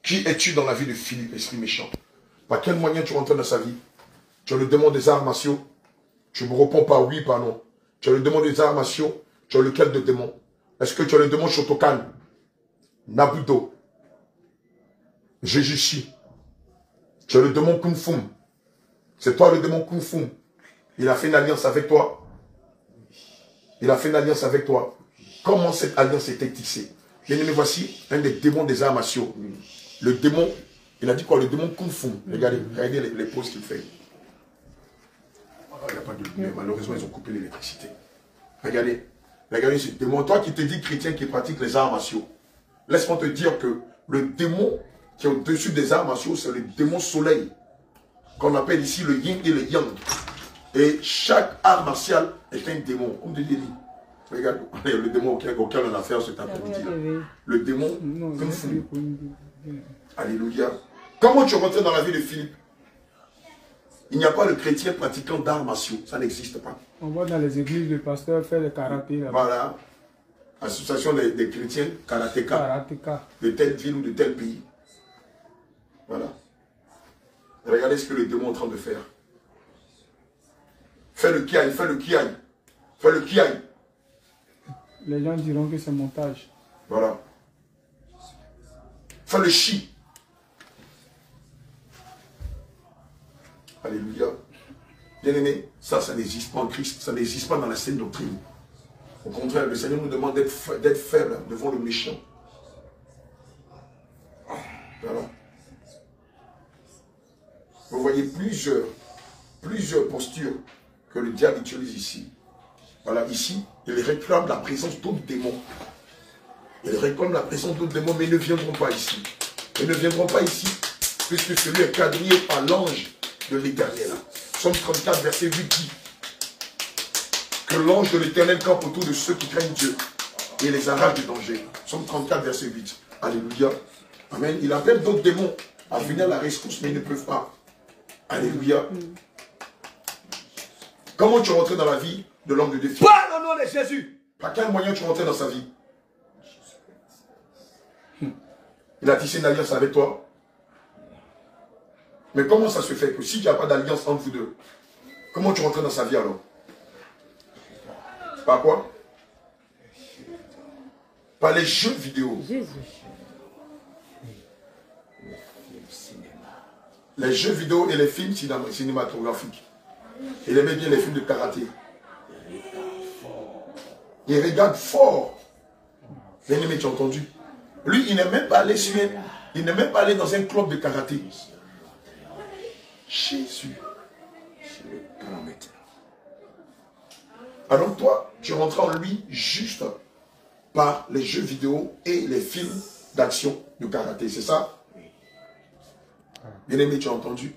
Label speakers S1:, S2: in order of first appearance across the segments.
S1: Qui es-tu dans la vie de Philippe, esprit méchant? Par quel moyen tu rentres dans sa vie? Tu as le démon des arts martiaux? Tu me réponds par oui, par non. Tu as le démon des arts martiaux? Tu as lequel de démon? Est-ce que tu as le démon Shotokan, Nabudo, Jejushi? Tu as le démon Kung Fu. C'est toi le démon Kung Fu. Il a fait une alliance avec toi. Il a fait une alliance avec toi. Comment cette alliance était tissée? Bien aimé, voici un des démons des arts martiaux. Le démon, il a dit quoi? Le démon Kung Fu. Regardez, regardez les pauses qu'il fait. Il n'y a pas de lumière. Malheureusement, ils ont coupé l'électricité. Regardez. Regardez ce démon. Toi qui te dis chrétien qui pratique les arts martiaux, laisse-moi te dire que le démon qui est au-dessus des arts martiaux, c'est le démon soleil, qu'on appelle ici le yin et le yang. Et chaque art martial est un démon. Comme je l'ai dit. Regarde, le démon auquel on a affaire cet après-midi. Le démon Kung Fu. Alléluia. Comment tu rentres dans la vie de Philippe? Il n'y a pas de chrétien pratiquant d'arts martiaux. Ça n'existe pas.
S2: On va dans les églises de pasteurs faire le karaté.
S1: Voilà. Association des chrétiens karatéka. De telle ville ou de tel pays. Voilà. Regardez ce que le démon est en train de faire. Fais le kiaï, fais le kiaï. Fais le kiaï.
S2: Les gens diront que c'est montage.
S1: Voilà. Fais le chi. Alléluia. Bien-aimé, ça n'existe pas en Christ. Ça n'existe pas dans la saine doctrine. Au contraire, le Seigneur nous demande d'être faible devant le méchant. Voilà. Vous voyez plusieurs postures que le diable utilise ici. Voilà, ici, il réclame la présence d'autres démons. Il réclame la présence d'autres démons, mais ils ne viendront pas ici. Ils ne viendront pas ici, puisque celui est quadrillé par l'ange de l'Éternel. Somme 34, verset 8 dit que l'ange de l'Éternel campe autour de ceux qui craignent Dieu et les arrache du danger. Somme 34, verset 8. Alléluia. Amen. Il appelle d'autres démons à venir à la rescousse, mais ils ne peuvent pas. Alléluia. Comment tu rentres dans la vie de l'homme de Dieu?
S3: Par le nom de Jésus.
S1: Par quel moyen tu rentres dans sa vie? Il a tissé une alliance avec toi. Mais comment ça se fait que si tu n'as pas d'alliance entre vous deux, comment tu rentres dans sa vie alors? Par quoi? Par les jeux vidéo. Les jeux vidéo et les films cinématographiques. Il aimait bien les films de karaté. Il regarde fort. Bien aimé, tu as entendu? Lui, il n'est même pas allé sur il n'est même pas allé dans un club de karaté. Jésus. Alors toi, tu rentres en lui juste par les jeux vidéo et les films d'action de karaté, c'est ça? Bien aimé, tu as entendu?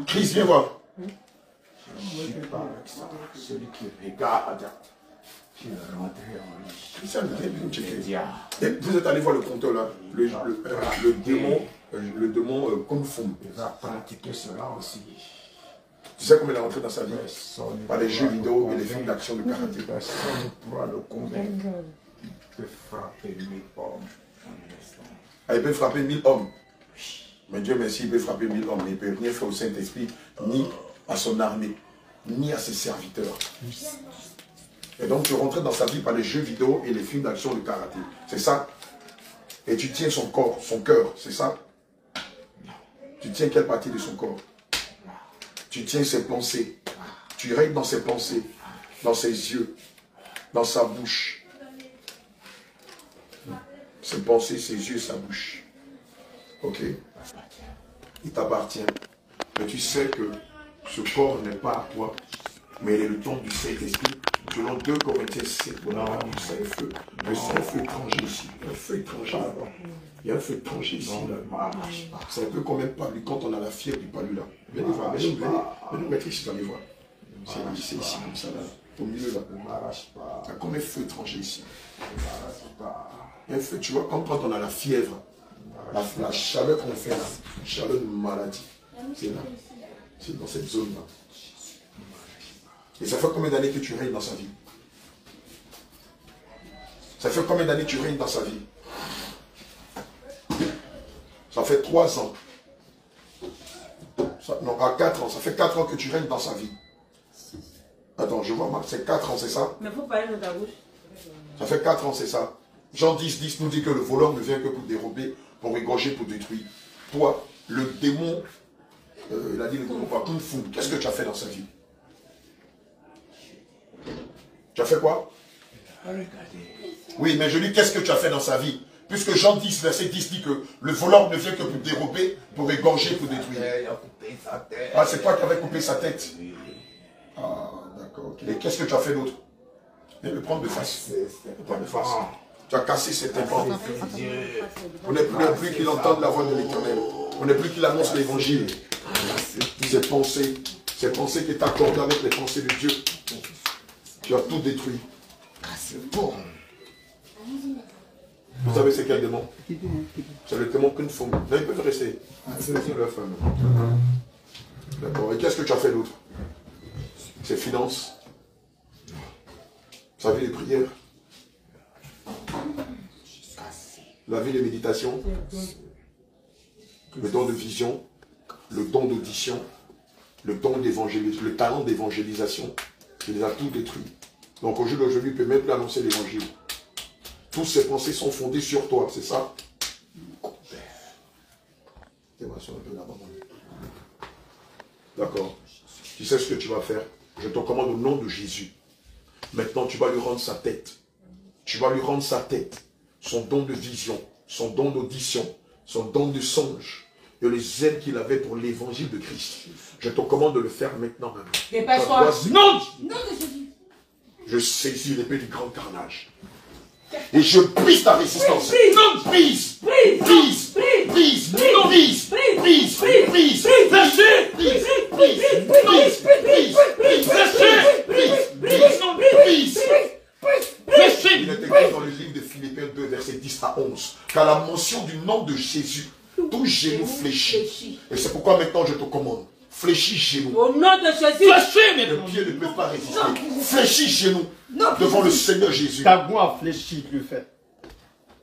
S1: Chris, viens voir.
S3: Celui qui regarde, qui est rentré en lui.
S1: Christian, vous êtes allé voir le compteur là, le démon Kung Fu.
S3: Il va pratiquer cela aussi.
S1: Tu sais comment il est rentré dans sa vie? Par les jeux vidéo et les films d'action de karaté.
S3: Personne ne pourra le convaincre. Il peut frapper 1000 hommes.
S1: Ah, il peut frapper 1000 hommes. Mais Dieu merci, il peut frapper 1000 hommes. Mais il ne peut rien faire au Saint-Esprit, ni à son armée, ni à ses serviteurs. Et donc tu rentres dans sa vie par les jeux vidéo et les films d'action de karaté. C'est ça? Et tu tiens son corps, son cœur, c'est ça? Tu tiens quelle partie de son corps? Tu tiens ses pensées. Tu règnes dans ses pensées, dans ses yeux, dans sa bouche. Ses pensées, ses yeux, sa bouche. Ok? Il t'appartient. Mais tu sais que ce corps n'est pas à toi, mais il est le temple du Saint-Esprit. Selon 2 Corinthiens 7, on a dit c'est un feu. Mais c'est un feu étranger ici. Un feu étranger. Il y a un feu étranger ici. C'est un peu comme un palu quand on a la fièvre du palu là. Venez voir, venez nous mettre ici, allez voir. C'est ici comme ça là. Au milieu là. Il y a comme un feu étranger ici. Il y a un feu, tu vois, comme quand on a la fièvre. La chaleur qu'on fait là. La chaleur de maladie. C'est là. C'est dans cette zone là. Et ça fait combien d'années que tu règnes dans sa vie? Ça fait combien d'années que tu règnes dans sa vie? Ça fait 3 ans. Non, à 4 ans. Ça fait 4 ans que tu règnes dans sa vie. Attends, je vois mal. C'est 4 ans, c'est ça?
S4: Mais il faut parler dans ta bouche.
S1: Ça fait 4 ans, c'est ça. Jean 10 nous dit que le voleur ne vient que pour dérober, pour égorger, pour détruire. Toi, le démon, il a dit le démon quoi? Kung Fu. Qu'est-ce que tu as fait dans sa vie? Tu as fait quoi? Oui, mais je dis qu'est-ce que tu as fait dans sa vie? Puisque Jean 10, verset 10 dit que le voleur ne vient que pour dérober, pour égorger, pour détruire. Ah, c'est toi qui avais coupé sa tête. Ah, d'accord. Et qu'est-ce que tu as fait d'autre? Viens me prendre de face. Prendre de face. Tu as cassé cet enfant. On n'est plus qu'il entende la voix de l'Éternel. On n'est plus qu'il annonce l'évangile. Ces pensées qui t'accordent avec les pensées de Dieu. Tu as tout détruit. Vous savez c'est quel démon? C'est le démon qu'une femme. Là, ils peuvent rester. D'accord. Et qu'est-ce que tu as fait d'autre? Ses finances. Sa vie de prière. La vie de méditation. Le don de vision. Le don d'audition. Le don d'évangélisation. Le talent d'évangélisation. Il les a tout détruits. Donc au jour d'aujourd'hui, il ne peut même plus annoncer l'évangile. Toutes ces pensées sont fondées sur toi, c'est ça? D'accord. Tu sais ce que tu vas faire? Je te commande au nom de Jésus. Maintenant, tu vas lui rendre sa tête. Tu vas lui rendre sa tête. Son don de vision, son don d'audition, son don de songe. Et les ailes qu'il avait pour l'évangile de Christ. Je te commande de le faire maintenant.
S4: Dépêche-toi.
S1: Non!
S4: Non de Jésus.
S1: Je saisis l'épée du grand carnage. Et je brise ta résistance. Brise! Brise! Brise! Brise! Brise! Brise! Il est écrit dans le livre de Philippiens 2, verset 10 à 11, qu'à la mention du nom de Jésus, tout genou fléchit. Et c'est pourquoi maintenant je te commande. Fléchis genou.
S4: Au nom de Jésus.
S1: Fléchis, le pied ne peut pas résister. Fléchis genou devant le Seigneur Jésus.
S3: Ta voix fléchit, tu le fais.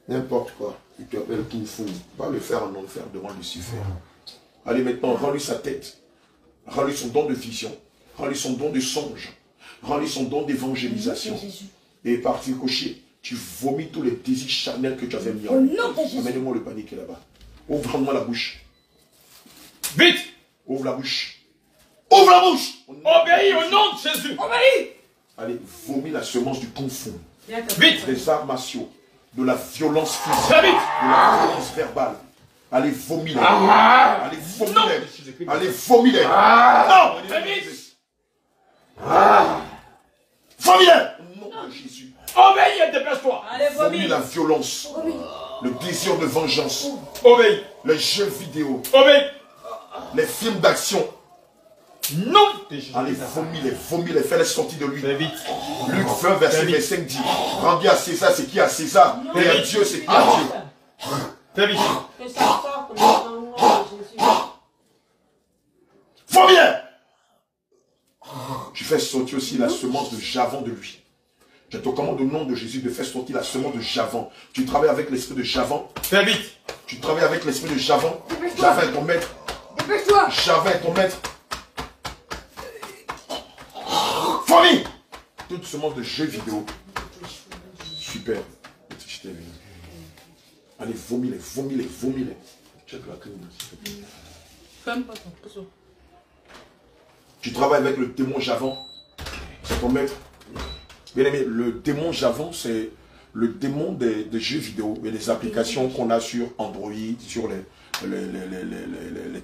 S1: N'importe quoi. Il te appelle Kung Fu. Pas le faire en enfer devant Lucifer. Allez maintenant, rends-lui sa tête. Rends-lui son don de vision. Rends-lui son don de songe. Rends-lui son don d'évangélisation. Et par ricochet, tu vomis tous les désirs charnels que tu avais mis en lui. Amène-moi le panier qui est là-bas. Ouvre-moi la bouche.
S3: Vite!
S1: Ouvre la bouche. Ouvre la bouche!
S3: Obéis au nom de Jésus!
S4: Obéis!
S1: Allez, vomis la semence du Kung Fu.
S3: Vite!
S1: Des arts martiaux. De la violence physique.
S3: Très vite!
S1: De la violence verbale. Allez, vomis-les. Allez, vomis-les. Allez, vomis-les.
S3: Non! Très vite!
S1: Vomis-les! Au nom de Jésus.
S3: Obéis et dépêche-toi!
S4: Allez,
S1: Vomis
S4: vomis.
S1: la violence. Le désir de vengeance.
S3: Obéis!
S1: Les jeux vidéo.
S3: Obéis!
S1: Les films d'action.
S3: Non!
S1: Allez, vomis-les, fais-les sortir de lui.
S3: Très vite!
S1: Luc 20, verset 5 dit, rendez à César ce qui est à César, et à Dieu ce qui est à Dieu.
S3: Très vite!
S4: Que ça sorte dans le nom de Jésus.
S1: Vomis-les! Tu fais sortir aussi la semence de Javan de lui. Je te commande au nom de Jésus de faire sortir la semence de Javan. Tu travailles avec l'esprit de Javan.
S3: Très vite!
S1: Tu travailles avec l'esprit de Javan. Javan est ton maître.
S4: Dépêche-toi.
S1: Javan est ton maître. Vomis! Toute semence de jeux vidéo. Super. Allez, vomis-les, vomis-les, vomis-les. Check la clé.
S4: Ferme pas ton poisson.
S1: Tu travailles avec le démon Javan. C'est ton maître. Bien aimé, le démon Javan, c'est le démon des jeux vidéo et des applications qu'on a sur Android, sur les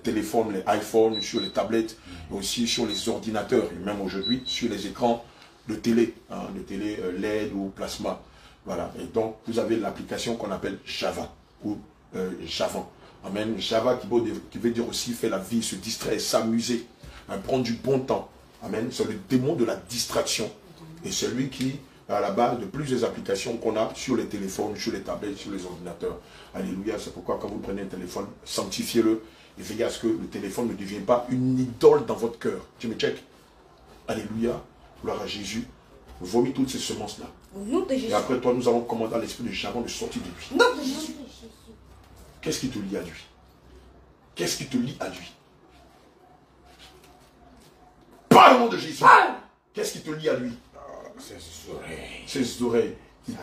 S1: téléphones, les iPhones, sur les tablettes, mais aussi sur les ordinateurs et même aujourd'hui sur les écrans de télé, de télé LED ou plasma. Voilà. Et donc, vous avez l'application qu'on appelle Java ou Javan. Amen. Java qui veut dire aussi faire la vie, se distraire, s'amuser, prendre du bon temps. Amen. C'est le démon de la distraction. Et c'est lui qui, à la base de plusieurs applications qu'on a sur les téléphones, sur les tablettes, sur les ordinateurs. Alléluia. C'est pourquoi quand vous prenez un téléphone, sanctifiez-le et veillez à ce que le téléphone ne devienne pas une idole dans votre cœur. Tu me check? Alléluia. Gloire à Jésus. Vomis toutes ces semences-là. Et après toi, nous allons commander à l'esprit de Javan de sortir de lui.
S4: Non, de Jésus.
S1: Qu'est-ce qui te lie à lui? Qu'est-ce qui te lie à lui? Parle au nom de Jésus. Qu'est-ce qui te lie à lui?
S3: Ses oreilles.
S1: Ses oreilles. Il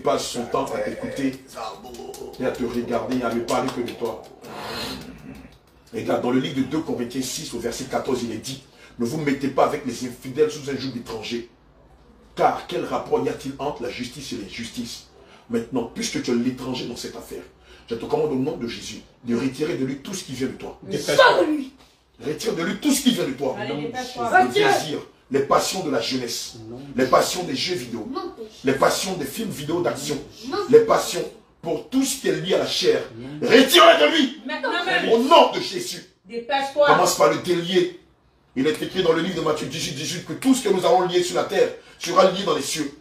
S1: passe son temps à t'écouter et à te regarder et à ne parler que de toi. Regarde, dans le livre de 2 Corinthiens 6, au verset 14, il est dit, ne vous mettez pas avec les infidèles sous un joug d'étranger. Car quel rapport y a-t-il entre la justice et l'injustice? Maintenant, puisque tu es l'étranger dans cette affaire, je te commande au nom de Jésus de retirer de lui tout ce qui vient de toi.
S4: Sors de lui.
S1: Retire de lui tout ce qui vient de toi.
S4: Allez, dépêche-toi.
S1: Les désirs, les passions de la jeunesse, les passions des jeux vidéo, les passions des films vidéo d'action, les passions pour tout ce qui est lié à la chair. Retire-les de lui.
S4: Maintenant même.
S1: Au nom de Jésus.
S4: Dépêche-toi.
S1: Commence par le délier. Il est écrit dans le livre de Matthieu 18 que tout ce que nous allons lier sur la terre sera lié dans les cieux.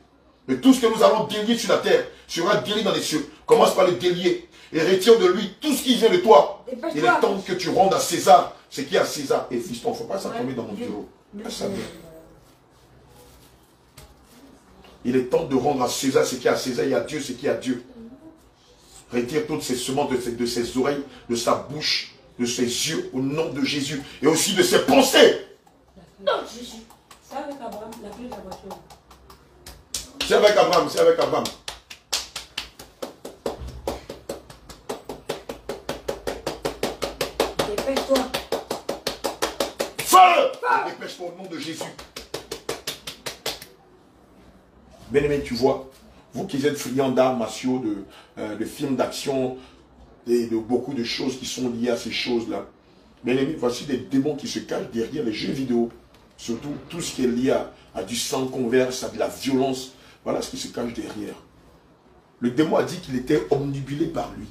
S1: Et tout ce que nous allons délier sur la terre sera délié dans les cieux. Commence par le délier et retire de lui tout ce qui vient de toi. Il est temps que tu rendes à César ce qui est à César. Et fiston, il ne faut pas s'attendre dans mon bureau. Ça vient. Il est temps de rendre à César ce qui est à César et à Dieu ce qui est à Dieu. Retire toutes ces semences de ses oreilles, de sa bouche, de ses yeux, au nom de Jésus. Et aussi de ses pensées.
S4: Non, Jésus. C'est avec Abraham, la clé de la voiture.
S1: C'est avec Abraham, c'est avec Abraham.
S4: Dépêche-toi.
S1: Feu! Dépêche-toi au nom de Jésus. Bien-aimé, tu vois, vous qui êtes friands d'arts martiaux, de films d'action, et de beaucoup de choses qui sont liées à ces choses-là. Bien-aimé, voici des démons qui se cachent derrière les jeux vidéo. Surtout tout ce qui est lié à du sang converse, à de la violence. Voilà ce qui se cache derrière. Le démon a dit qu'il était omnibulé par lui.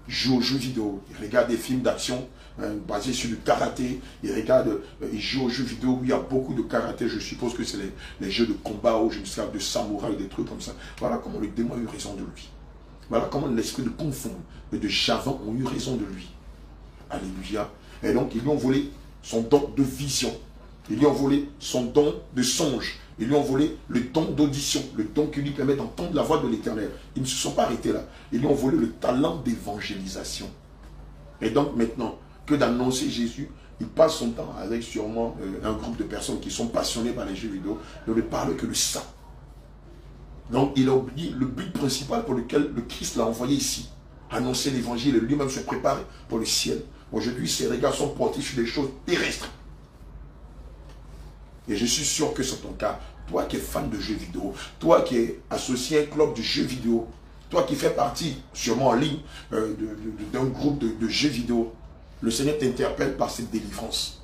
S1: Il joue aux jeux vidéo, il regarde des films d'action basés sur le karaté, il joue aux jeux vidéo où il y a beaucoup de karaté, je suppose que c'est les jeux de combat ou je ne sais pas, de samouraï, des trucs comme ça. Voilà comment le démon a eu raison de lui. Voilà comment l'esprit de confondre et de Javan ont eu raison de lui. Alléluia. Et donc ils lui ont volé son don de vision, ils lui ont volé son don de songe, ils lui ont volé le don d'audition, le don qui lui permet d'entendre la voix de l'Éternel. Ils ne se sont pas arrêtés là. Ils lui ont volé le talent d'évangélisation. Et donc maintenant, que d'annoncer Jésus, il passe son temps avec sûrement un groupe de personnes qui sont passionnées par les jeux vidéo, de ne parler que de ça. Donc il a oublié le but principal pour lequel le Christ l'a envoyé ici. Annoncer l'évangile et lui-même se préparer pour le ciel. Aujourd'hui, ses regards sont portés sur des choses terrestres. Et je suis sûr que c'est ton cas. Toi qui es fan de jeux vidéo, toi qui es associé à un club de jeux vidéo, toi qui fais partie, sûrement en ligne, d'un groupe de jeux vidéo, le Seigneur t'interpelle par cette délivrance.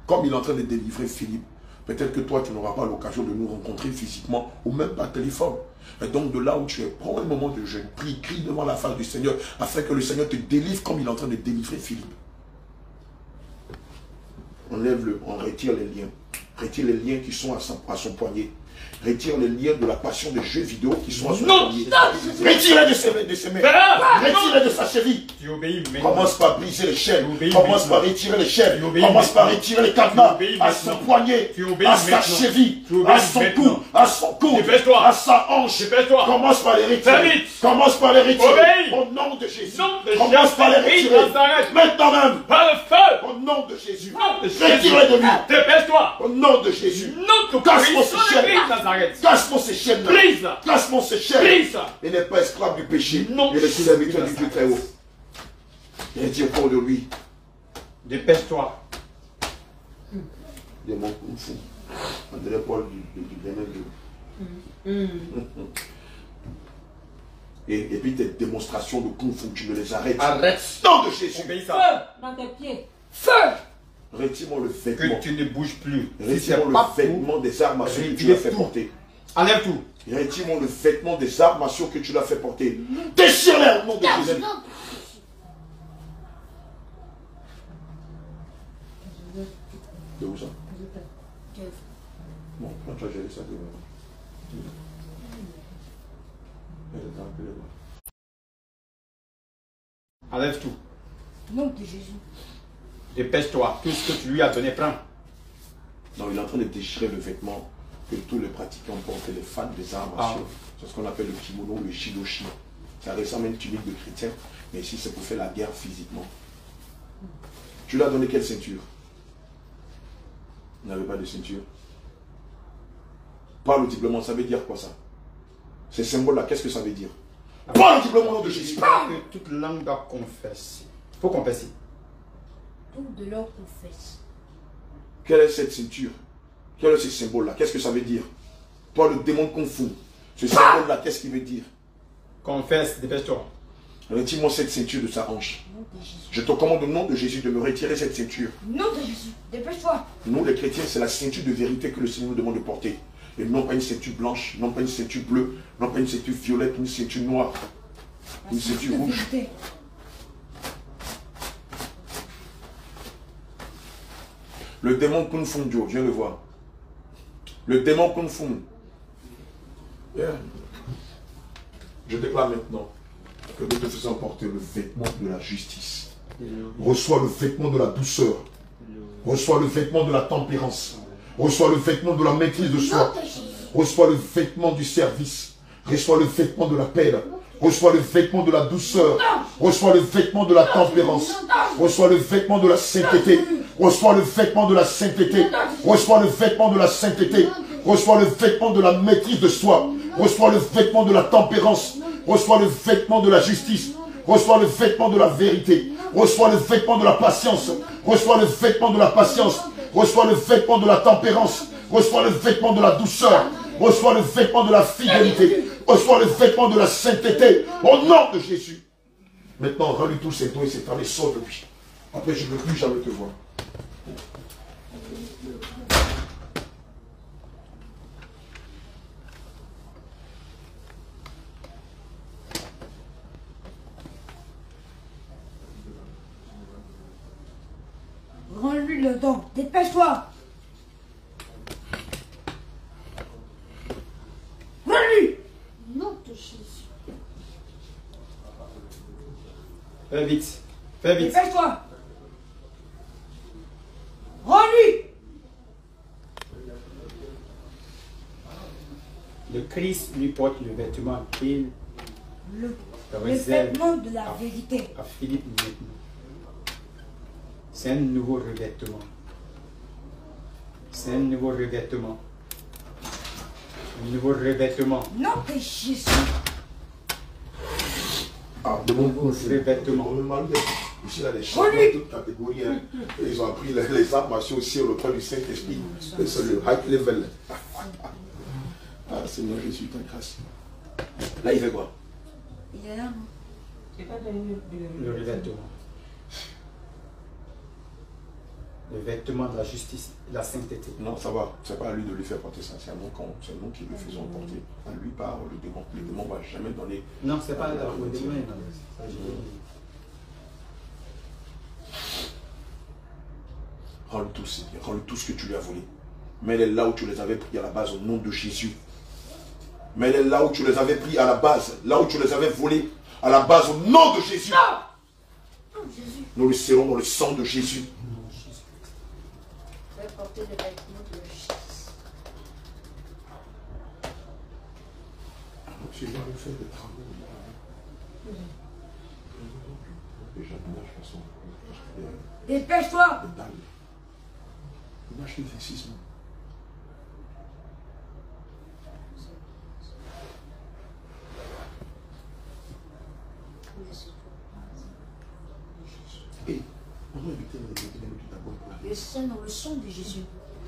S1: Comme il est en train de délivrer Philippe, peut-être que toi tu n'auras pas l'occasion de nous rencontrer physiquement ou même par téléphone. Et donc de là où tu es, prends un moment de jeûne, prie, crie devant la face du Seigneur, afin que le Seigneur te délivre comme il est en train de délivrer Philippe. On retire les liens. Retire les liens qui sont à son poignet. Retire les liens de la passion des jeux vidéo qui sont à son poignet. Retire-les de ses mains. Retire-les de sa cheville. Commence par briser les chaînes. Commence par retirer les chaînes. Commence par retirer les cadenas à son poignet, à sa cheville, à son cou, à son cou, à sa hanche. Commence par les retirer. Commence par les retirer. Au nom de Jésus. Commence par les retirer. Maintenant même. Au nom de Jésus. Retire-les de lui.
S5: Dépêche-toi.
S1: Au nom de Jésus. Casse-moi ces chaînes. Casse-moi ces chaînes. Casse-moi ces chaînes. Il n'est pas esclave du péché. Il est serviteur du Dieu très haut. Retire pour de lui.
S5: Dépêche-toi.
S1: Démon kung fu. On dirait Paul du Bénin. Et puis tes démonstrations de kung fu, tu me les arrêtes.
S5: Arrête.
S1: Nom de Jésus.
S5: Obéis
S4: Feu
S5: ça.
S4: dans tes pieds.
S1: Feu. Retire-moi le vêtement.
S5: Que tu ne bouges plus.
S1: Retire-moi le vêtement des armes à ceux que tu l'as fait porter.
S5: Enlève tout.
S1: Retire-moi le vêtement des armes à ceux que tu l'as fait porter. Déchire-les au nom de Jésus. De où ça? Bon, quand tu as géré ça,
S5: Enlève tout.
S4: Nom de Jésus.
S5: Dépêche-toi. Tout ce que tu lui as donné, prends.
S1: Non, il est en train de déchirer le vêtement que tous les pratiquants portent, les fans des arts martiaux. C'est ce qu'on appelle le kimono ou le shidoshi. Ça ressemble à une tunique de chrétien, mais ici c'est pour faire la guerre physiquement. Tu lui as donné quelle ceinture? Il n'avait pas de ceinture. Parle audiblement, ça veut dire quoi ça? Ces symboles-là, qu'est-ce que ça veut dire? Parle audiblement au nom de Jésus.
S5: Que toute langue doit confesser. Il faut confesser.
S4: Tout de leur confesse.
S1: Quelle est cette ceinture? Quel est ce symbole-là? Qu'est-ce que ça veut dire? Toi, le démon confond. Ce symbole-là, qu'est-ce qu'il veut dire?
S5: Confesse, dépêche-toi.
S1: Retire-moi cette ceinture de sa hanche.
S4: Au nom de Jésus.
S1: Je te commande au nom de Jésus de me retirer cette ceinture.
S4: Au nom de Jésus. Dépêche-toi.
S1: Nous, les chrétiens, c'est la ceinture de vérité que le Seigneur nous demande de porter. Et non pas une ceinture blanche, non pas une ceinture bleue, non pas une ceinture violette, une ceinture noire, une ceinture rouge.
S4: Vérité.
S1: Le démon Kung Fu Dio, viens le voir. Le démon Kung Fu. Yeah. Je déclare maintenant que nous te faisons porter le vêtement de la justice. Reçois le vêtement de la douceur. Reçois le vêtement de la tempérance. Reçois le vêtement de la maîtrise de soi. Reçois le vêtement du service. Reçois le vêtement de la paix. Reçois le vêtement de la douceur. Reçois le vêtement de la tempérance. Reçois le vêtement de la sainteté. Reçois le vêtement de la sainteté. Reçois le vêtement de la sainteté. Reçois le vêtement de la maîtrise de soi. Reçois le vêtement de la tempérance. Reçois le vêtement de la justice. Reçois le vêtement de la vérité. Reçois le vêtement de la patience. Reçois le vêtement de la patience. Reçois le vêtement de la tempérance. Reçois le vêtement de la douceur. Reçois le vêtement de la fidélité. Reçois le vêtement de la sainteté. Au nom de Jésus. Maintenant, rends-lui tous ses doigts et ses femmes et sors de lui. Après, je ne veux plus jamais te voir.
S4: Rends-lui le don. Dépêche-toi. Rends-lui. Au nom de Jésus.
S5: Fais vite. Fais vite.
S4: Dépêche-toi. Rends-lui.
S5: Le Christ lui porte le vêtement qu'il
S4: Le
S5: réserve
S4: vêtement de la vérité.
S5: à Philippe maintenant. C'est un nouveau revêtement. C'est un nouveau revêtement. Un nouveau revêtement.
S4: Au nom de Jésus.
S1: Ah, de mon coup,
S5: Revêtement.
S1: Ici, là, les champions de toute catégorie. Hein. Ils ont appris les arts martiaux aussi au repas du Saint-Esprit. C'est le high level. Ah, Seigneur Jésus, ta grâce. Là, il fait quoi?
S4: Il est là, non?
S5: Le revêtement. Le vêtement de la justice, de la sainteté.
S1: Non, ça va. C'est pas à lui de lui faire porter ça. C'est à nous qui le faisons porter. À lui par le démon. Le démon ne va jamais donner.
S5: Non, c'est pas le démon.
S1: Rends-lui tout, Seigneur. Rends-lui tout ce que tu lui as volé. Mets-les là où tu les avais pris à la base au nom de Jésus. Mets-les là où tu les avais pris à la base. Là où tu les avais volés à la base au nom de Jésus. Nous le serrons dans le sang de Jésus.
S4: Je vais porter le vêtement de la justice.
S1: Tu vas me faire des travaux. Déjà,
S4: Dépêche-toi.
S1: Il marche l'exercice. Et on va éviter les d'abord.
S4: Le sang dans le sang de Jésus.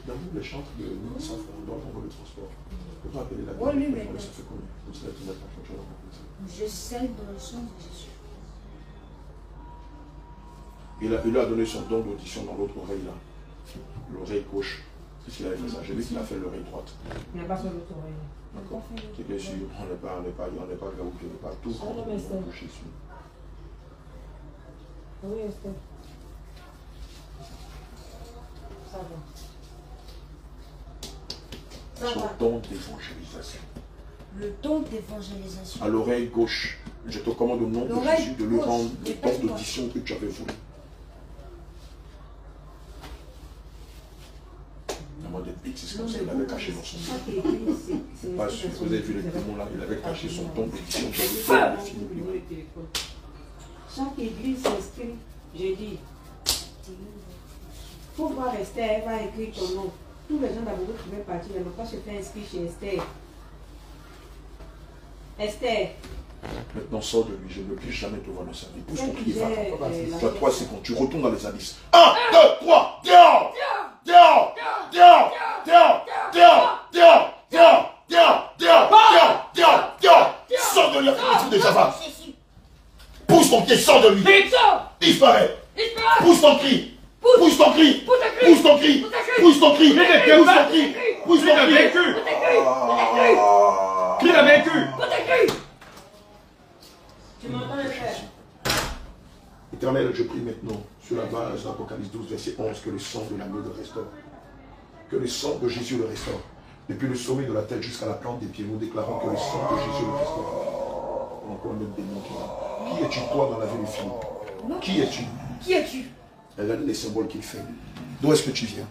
S1: Dans le chantre de Saint Fondant, on va le transport. On va appeler la
S4: Oh, lui, mais
S1: ça fait combien? Donc ça va être la fonction.
S4: Je scelle dans le sang de Jésus.
S1: Il lui a donné son don d'audition dans l'autre oreille là. L'oreille gauche. Qu'est-ce qu'il avait fait ça? J'ai vu qu'il a fait l'oreille droite.
S6: Il n'a pas sur l'autre oreille.
S1: D'accord. C'est bien sûr, on n'est pas là où tu n'es pas tout contre le nom de Jésus.
S6: Oui, Esther. Ça va. Ça
S1: Son
S6: va.
S1: don d'évangélisation.
S4: Le don d'évangélisation.
S1: À l'oreille gauche, je te commande au nom de
S4: L'oreille
S1: Jésus de lui
S4: gauche,
S1: rendre le don
S4: dépêche-toi.
S1: d'audition que tu avais voulu. Vraiment des bêtises comme ça, il avait caché dans son sang.
S6: Chaque église, c'est.
S1: Pas sûr, vous avez vu les démons là, il avait caché son don d'audition dans le feu de Philippe.
S6: Chaque église s'inscrit, j'ai dit, Pour voir Esther, elle va écrire ton nom. Tous les gens d'abord qui veulent partir, ils ne vont pas se faire inscrire chez Esther. Esther.
S1: Maintenant, sors de lui. Je ne veux plus jamais te voir dans sa vie. Pousse ton pied, va.
S6: Toi,
S1: 3 secondes. Tu retournes dans les abysses. 1, 2, 3. Dehors! Dehors! Dehors! Dehors! Dehors! Dehors! Dehors! Dehors! Dehors! Dehors! Dehors! Sors de lui avec le fou de Java. Pousse ton pied, sors de lui. Disparaît. Pousse ton cri. Pousse ton cri. Pousse ton cri. Pousse ton cri. Pousse ton cri. Pousse ton cri.
S5: Qui l'a vaincu?
S6: Tu m'entends, frère?
S1: Éternel, je prie maintenant, sur la base d'Apocalypse 12, verset 11, que le sang de l'agneau le restaure. Que le sang de Jésus le restaure. Depuis le sommet de la tête jusqu'à la plante des pieds, nous déclarons que le sang de Jésus le restaure. Encore un autre démon qui va. Qui es-tu, toi, dans la vie de Philippe? Qui es-tu?
S6: Qui es-tu?
S1: Regarde les symboles qu'il fait. D'où est-ce que tu viens?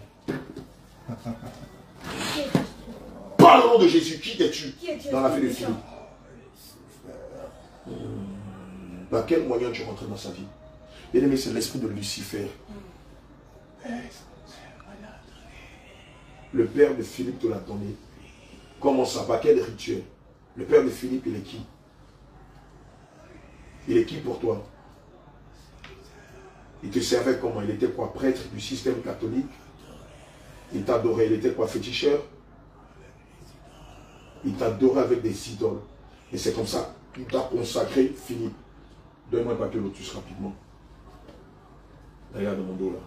S1: Par le nom de Jésus, qui es-tu dans la vie de Philippe? Dans quel moyen tu rentres dans sa vie? Bien aimé, c'est l'esprit de Lucifer. Le père de Philippe te l'a donné. Comment ça? Par quel rituel? Le père de Philippe, il est qui? Il est qui pour toi? Il te servait comment? Il était quoi? Prêtre du système catholique? Il t'adorait. Il était quoi? Féticheur? Il t'adorait avec des idoles. Et c'est comme ça qu'il t'a consacré Philippe. Donne-moi un papier lotus rapidement. Regarde mon dos là.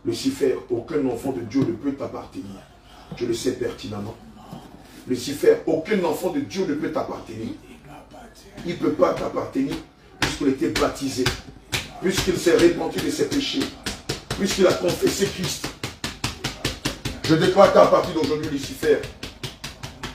S1: Lucifer, aucun enfant de Dieu ne peut t'appartenir. Je le sais pertinemment. Lucifer, aucun enfant de Dieu ne peut t'appartenir. Il ne peut pas t'appartenir puisqu'il était baptisé, puisqu'il s'est répandu de ses péchés, puisqu'il a confessé Christ. Je déclare qu'à partir d'aujourd'hui, Lucifer,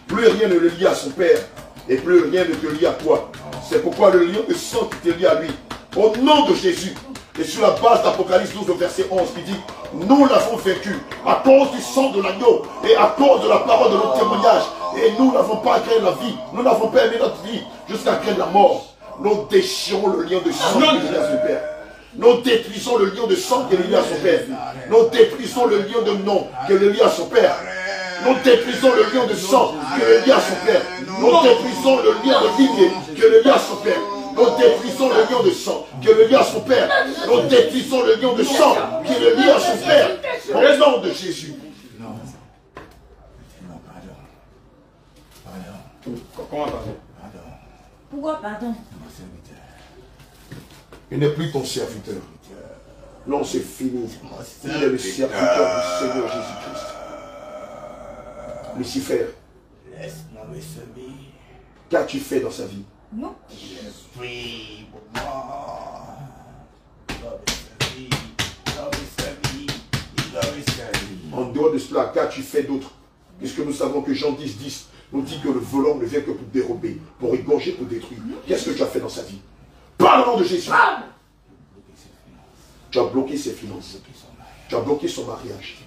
S1: plus rien ne le lie à son père et plus rien ne te lie à toi. C'est pourquoi le lien de sang qui te lie à lui, au nom de Jésus, et sur la base d'Apocalypse 12, verset 11, qui dit, nous l'avons vaincu à cause du sang de l'agneau et à cause de la parole de notre témoignage. Et nous n'avons pas créé la vie, nous n'avons pas aimé notre vie jusqu'à créer la mort. Nous déchirons le lien de sang qui est lié à son père. Nous détruisons le lien de sang qui est lié à son père. Nous détruisons le lien de nom qui est lié à son père. Nous détruisons le lien de sang qui est lié à son père. Nous détruisons le lien de lignée qui est lié à son père. Nous détruisons le lien de sang qui est lié à son père. Nous détruisons le lien de sang qui est lié à son père. Au nom de Jésus.
S5: Comment pardon?
S6: Pourquoi pardon?
S1: Il n'est plus ton serviteur. Non, c'est fini. Il est le serviteur du Seigneur Jésus-Christ. Lucifer,
S3: Laisse-moi me servir.
S1: qu'as-tu fait dans sa vie?
S6: Non.
S3: Prie pour moi. Il doit me servir. Il doit me servir. Il doit me servir.
S1: En dehors de cela, qu'as-tu fait d'autre? Puisque nous savons que Jean 10, 10 nous dit que le voleur ne vient que pour dérober, pour égorger, pour détruire. Qu'est-ce que tu as fait dans sa vie? Par le nom de Jésus. Tu as bloqué ses finances. Tu as bloqué son mariage.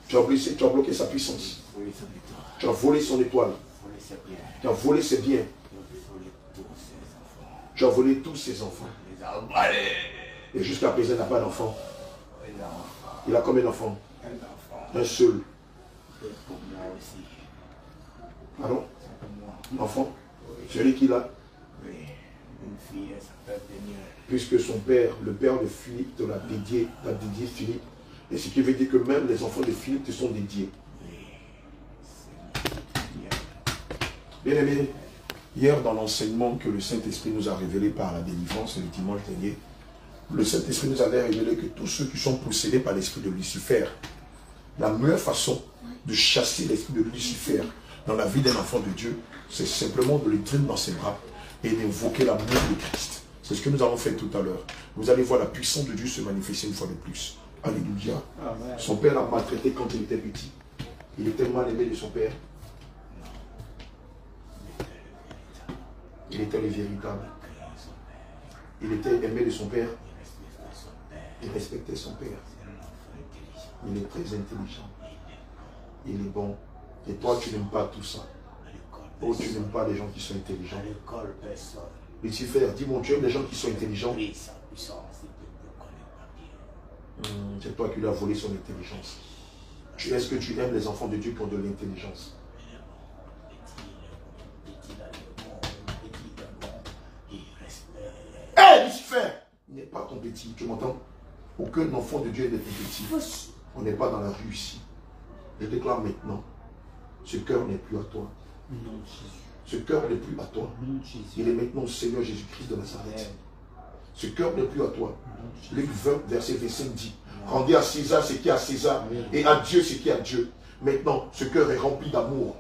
S1: Tu as bloqué sa puissance. Tu as volé son étoile. Tu as volé ses biens. Tu as volé tous ses enfants. Et jusqu'à présent, il n'a pas d'enfant. Il a combien d'enfants? Un seul. Pardon? Enfant? Celui qui l'a? Puisque son père, le père de Philippe, te l'a dédié Philippe. Et ce qui veut dire que même les enfants de Philippe te sont dédiés. Bien aimé, hier dans l'enseignement que le Saint-Esprit nous a révélé par la délivrance le dimanche dernier, le Saint-Esprit nous avait révélé que tous ceux qui sont possédés par l'esprit de Lucifer, la meilleure façon de chasser l'esprit de Lucifer dans la vie d'un enfant de Dieu, c'est simplement de le traîner dans ses bras et d'invoquer l'amour de Christ. C'est ce que nous avons fait tout à l'heure. Vous allez voir la puissance de Dieu se manifester une fois de plus. Alléluia. Amen. Son père l'a maltraité quand il était petit. Il était mal aimé de son père. Il était le véritable. Il était aimé de son père. Il respectait son père. Il est très intelligent. Il est bon. Et toi, tu n'aimes pas tout ça. Oh, tu n'aimes pas les gens qui sont intelligents. Lucifer, dis mon Dieu, les gens qui sont intelligents.
S3: Oui, sa puissance, il ne connaît pas bien.
S1: C'est toi qui lui as volé son intelligence. Est-ce que tu aimes les enfants de Dieu qui ont de l'intelligence? Hé, Lucifer! Il n'est pas ton petit, tu m'entends? Aucun enfant de Dieu n'est petit. On n'est pas dans la rue ici. Je déclare maintenant, ce cœur n'est plus à toi. Ce cœur n'est plus à toi. Il est maintenant au Seigneur Jésus-Christ de Nazareth. Ce cœur n'est plus à toi. Luc 20, verset 25 dit, rendez à César ce qui est à César et à Dieu ce qui est à Dieu. Maintenant, ce cœur est rempli d'amour.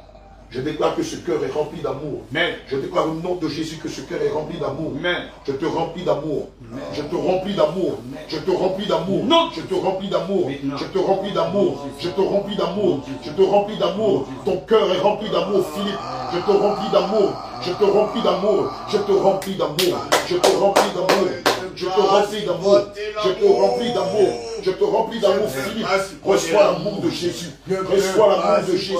S1: Je déclare que ce cœur est rempli d'amour. Je déclare au nom de Jésus que ce cœur est rempli d'amour. Je te remplis d'amour. Je te remplis d'amour. Je te remplis d'amour. Je te remplis d'amour. Je te remplis d'amour. Je te remplis d'amour. Je te remplis d'amour. Ton cœur est rempli d'amour, Philippe. Je te remplis d'amour. Je te remplis d'amour. Je te remplis d'amour. Je te remplis d'amour. Je te remplis d'amour. Je te remplis d'amour. Je te remplis d'amour, Philippe. Reçois l'amour de Jésus. Reçois l'amour de Jésus.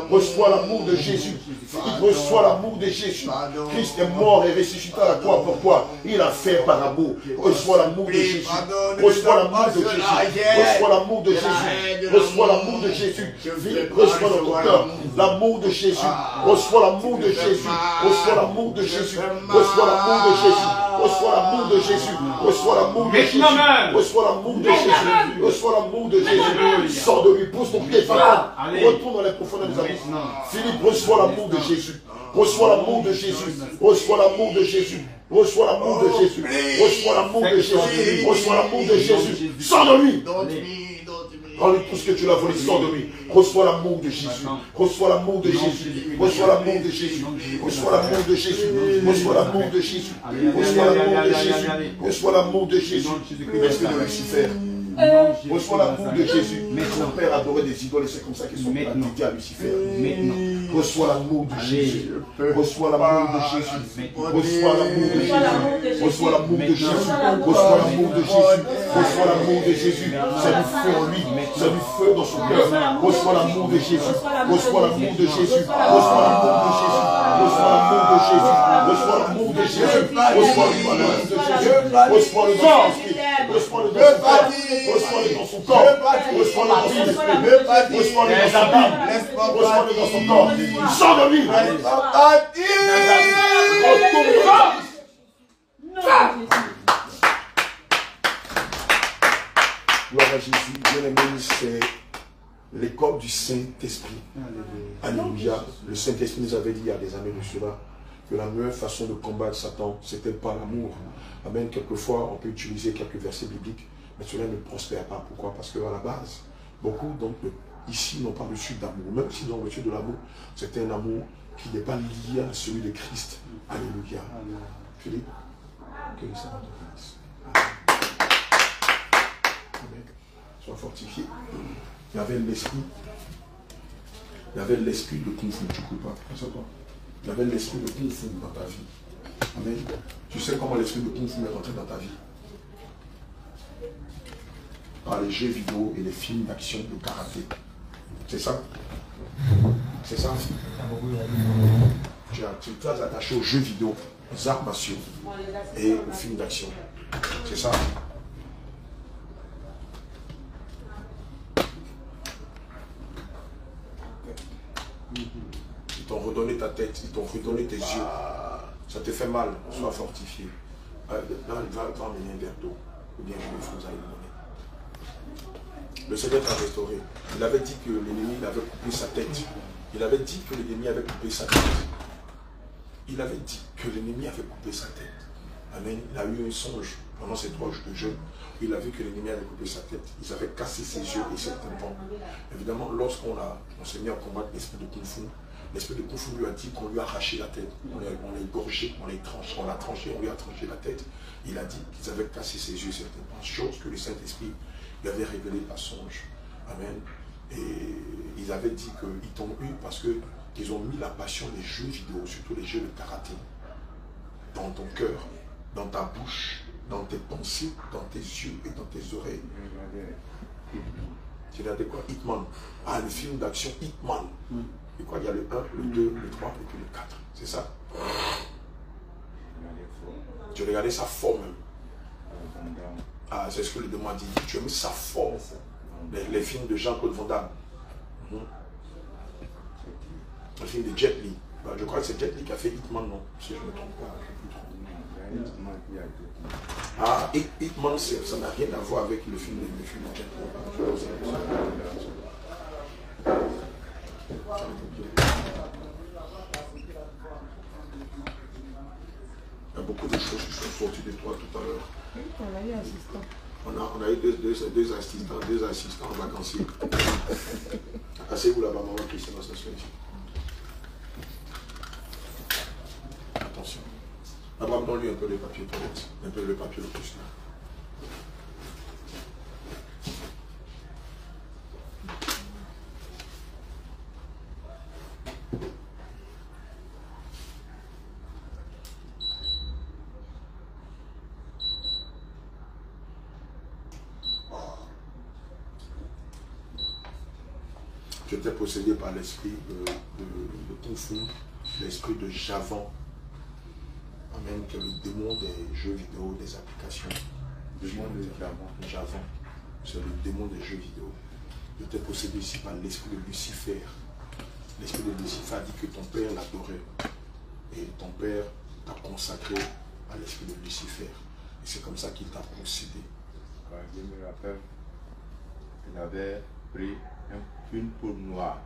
S1: Reçois l'amour de Jésus. Philippe, reçois l'amour de Jésus. Christ est mort et ressuscité à la croix pour toi. Il a fait par amour. Reçois l'amour de Jésus. Reçois l'amour de Jésus. Reçois l'amour de Jésus. Reçois l'amour de Jésus. Philippe, reçois dans ton cœur l'amour de Jésus. Reçois l'amour de Jésus. Reçois l'amour de Jésus. Reçois l'amour de Jésus. Reçois l'amour de Jésus. Reçois l'amour de Jésus. Reçois l'amour de Jésus. Reçois l'amour de Jésus. Sors de lui, pousse ton pied, Satan. Retourne dans les profondeurs des abysses. Philippe, reçois l'amour de Jésus. Reçois l'amour de Jésus. Reçois l'amour de Jésus. Reçois l'amour de Jésus. Reçois l'amour de Jésus. Reçois l'amour de Jésus. Sors de lui. Rends-lui tout ce que tu l'as volé, sors de lui. Reçois l'amour de Jésus. Reçois l'amour de Jésus. Reçois l'amour de Jésus. Reçois l'amour de Jésus. Reçois l'amour de Jésus. Reçois l'amour de Jésus. Reçois l'amour de Jésus. L'esprit de Lucifer. Reçois l'amour de Jésus. Son père adorait des idoles et c'est comme ça qu'ils sont pratiqués à Lucifer. Reçois l'amour de Jésus. Reçois l'amour de Jésus. Reçois l'amour de Jésus. Reçois l'amour de Jésus. Reçois l'amour de Jésus. Reçois l'amour de Jésus. C'est du feu en lui. C'est du feu dans son cœur. Reçois l'amour de Jésus. Reçois l'amour de Jésus. Reçois l'amour de Jésus. Reçois l'amour de Jésus. Reçois l'amour de Jésus. Reçois l'amour de Jésus. Reçois-le dans son esprit. Reçois-le dans son cœur. Reçois-le dans son corps. Reçois-le dans son esprit. Reçois-le dans sa vie. Reçois-le dans son corps. Sors de lui. Gloire à Jésus. Bien-aimé, c'est l'école du Saint-Esprit. Alléluia. Le Saint-Esprit nous avait dit il y a des années de cela que la meilleure façon de combattre Satan, c'était par l'amour. Amen. Quelquefois, on peut utiliser quelques versets bibliques, mais cela ne prospère pas. Pourquoi? Parce qu'à la base, beaucoup donc, ici n'ont pas reçu d'amour. Même s'ils ont reçu de l'amour, c'était un amour qui n'est pas lié à celui de Christ. Alléluia. Philippe, que le Seigneur te bénisse. Amen. Sois fortifié. Il y avait l'esprit. Il y avait l'esprit de Kung Fu. Tu ne peux pas. Il y avait l'esprit de Kung Fu dans ta vie. Amen. Tu sais comment l'esprit de Kung Fu est rentré dans ta vie? Par les jeux vidéo et les films d'action de karaté. C'est ça? C'est ça? Tu es très attaché aux jeux vidéo, aux arts martiaux et aux films d'action. C'est ça? Ils t'ont redonné ta tête, ils t'ont redonné tes yeux. Ça te fait mal, sois fortifié. Là, il va emmener un verre d'eau. Ou bien vous allez le donner. Le Seigneur t'a restauré. Il avait dit que l'ennemi avait coupé sa tête. Il avait dit que l'ennemi avait coupé sa tête. Il avait dit que l'ennemi avait coupé sa tête. Amen. Il a eu un songe pendant ces 3 jours de jeûne. Il a vu que l'ennemi avait coupé sa tête. Ils avaient cassé ses yeux et ses tympans. Évidemment, lorsqu'on s'est mis à combattre l'esprit de Kung Fu, l'esprit de Kung Fu lui a dit qu'on lui a arraché la tête. On l'a égorgé, on l'a tranché, on lui a tranché la tête. Il a dit qu'ils avaient cassé ses yeux et ses tympans. Chose que le Saint-Esprit lui avait révélé par songe. Amen. Et ils avaient dit qu'ils t'ont eu parce qu'ils ont mis la passion des jeux vidéo, surtout les jeux de karaté, dans ton cœur, dans ta bouche, dans tes pensées, dans tes yeux et dans tes oreilles. Tu regardais quoi? Hitman. Ah, le film d'action Hitman. Et quoi? Il y a le 1, le 2, le 3 et puis le 4. C'est ça? Tu regardais sa forme même. Ah, c'est ce que le démon a dit. Tu as mis sa forme. Les films de Jean-Claude Van Damme. Le film de Jet Li. Bah, je crois que c'est Jet Li qui a fait Hitman, non? Si je ne me trompe pas. Ah, Hitman, ça n'a rien à voir avec le film de Jet Li. Il y a beaucoup de choses qui sont sorties de toi tout à l'heure.
S6: On a eu assistant.
S1: On a eu deux assistants vacanciers. Asseyez-vous là-bas, maman Christiane, ça se fait ici. Attention. Abraham, donne-lui un peu de papier toilette. Un peu de papier de plus là. Tu étais possédé par l'esprit de Kung Fu, l'esprit de Javan. Amen, que le démon des jeux vidéo, des applications. Le démon de Javan. C'est le démon des jeux vidéo. Tu étais possédé ici par l'esprit de Lucifer. L'esprit de Lucifer a dit que ton père l'adorait. Et ton père t'a consacré à l'esprit de Lucifer. Et c'est comme ça qu'il t'a possédé.
S7: Ouais, je me rappelle qu'il avait pris une poudre noire.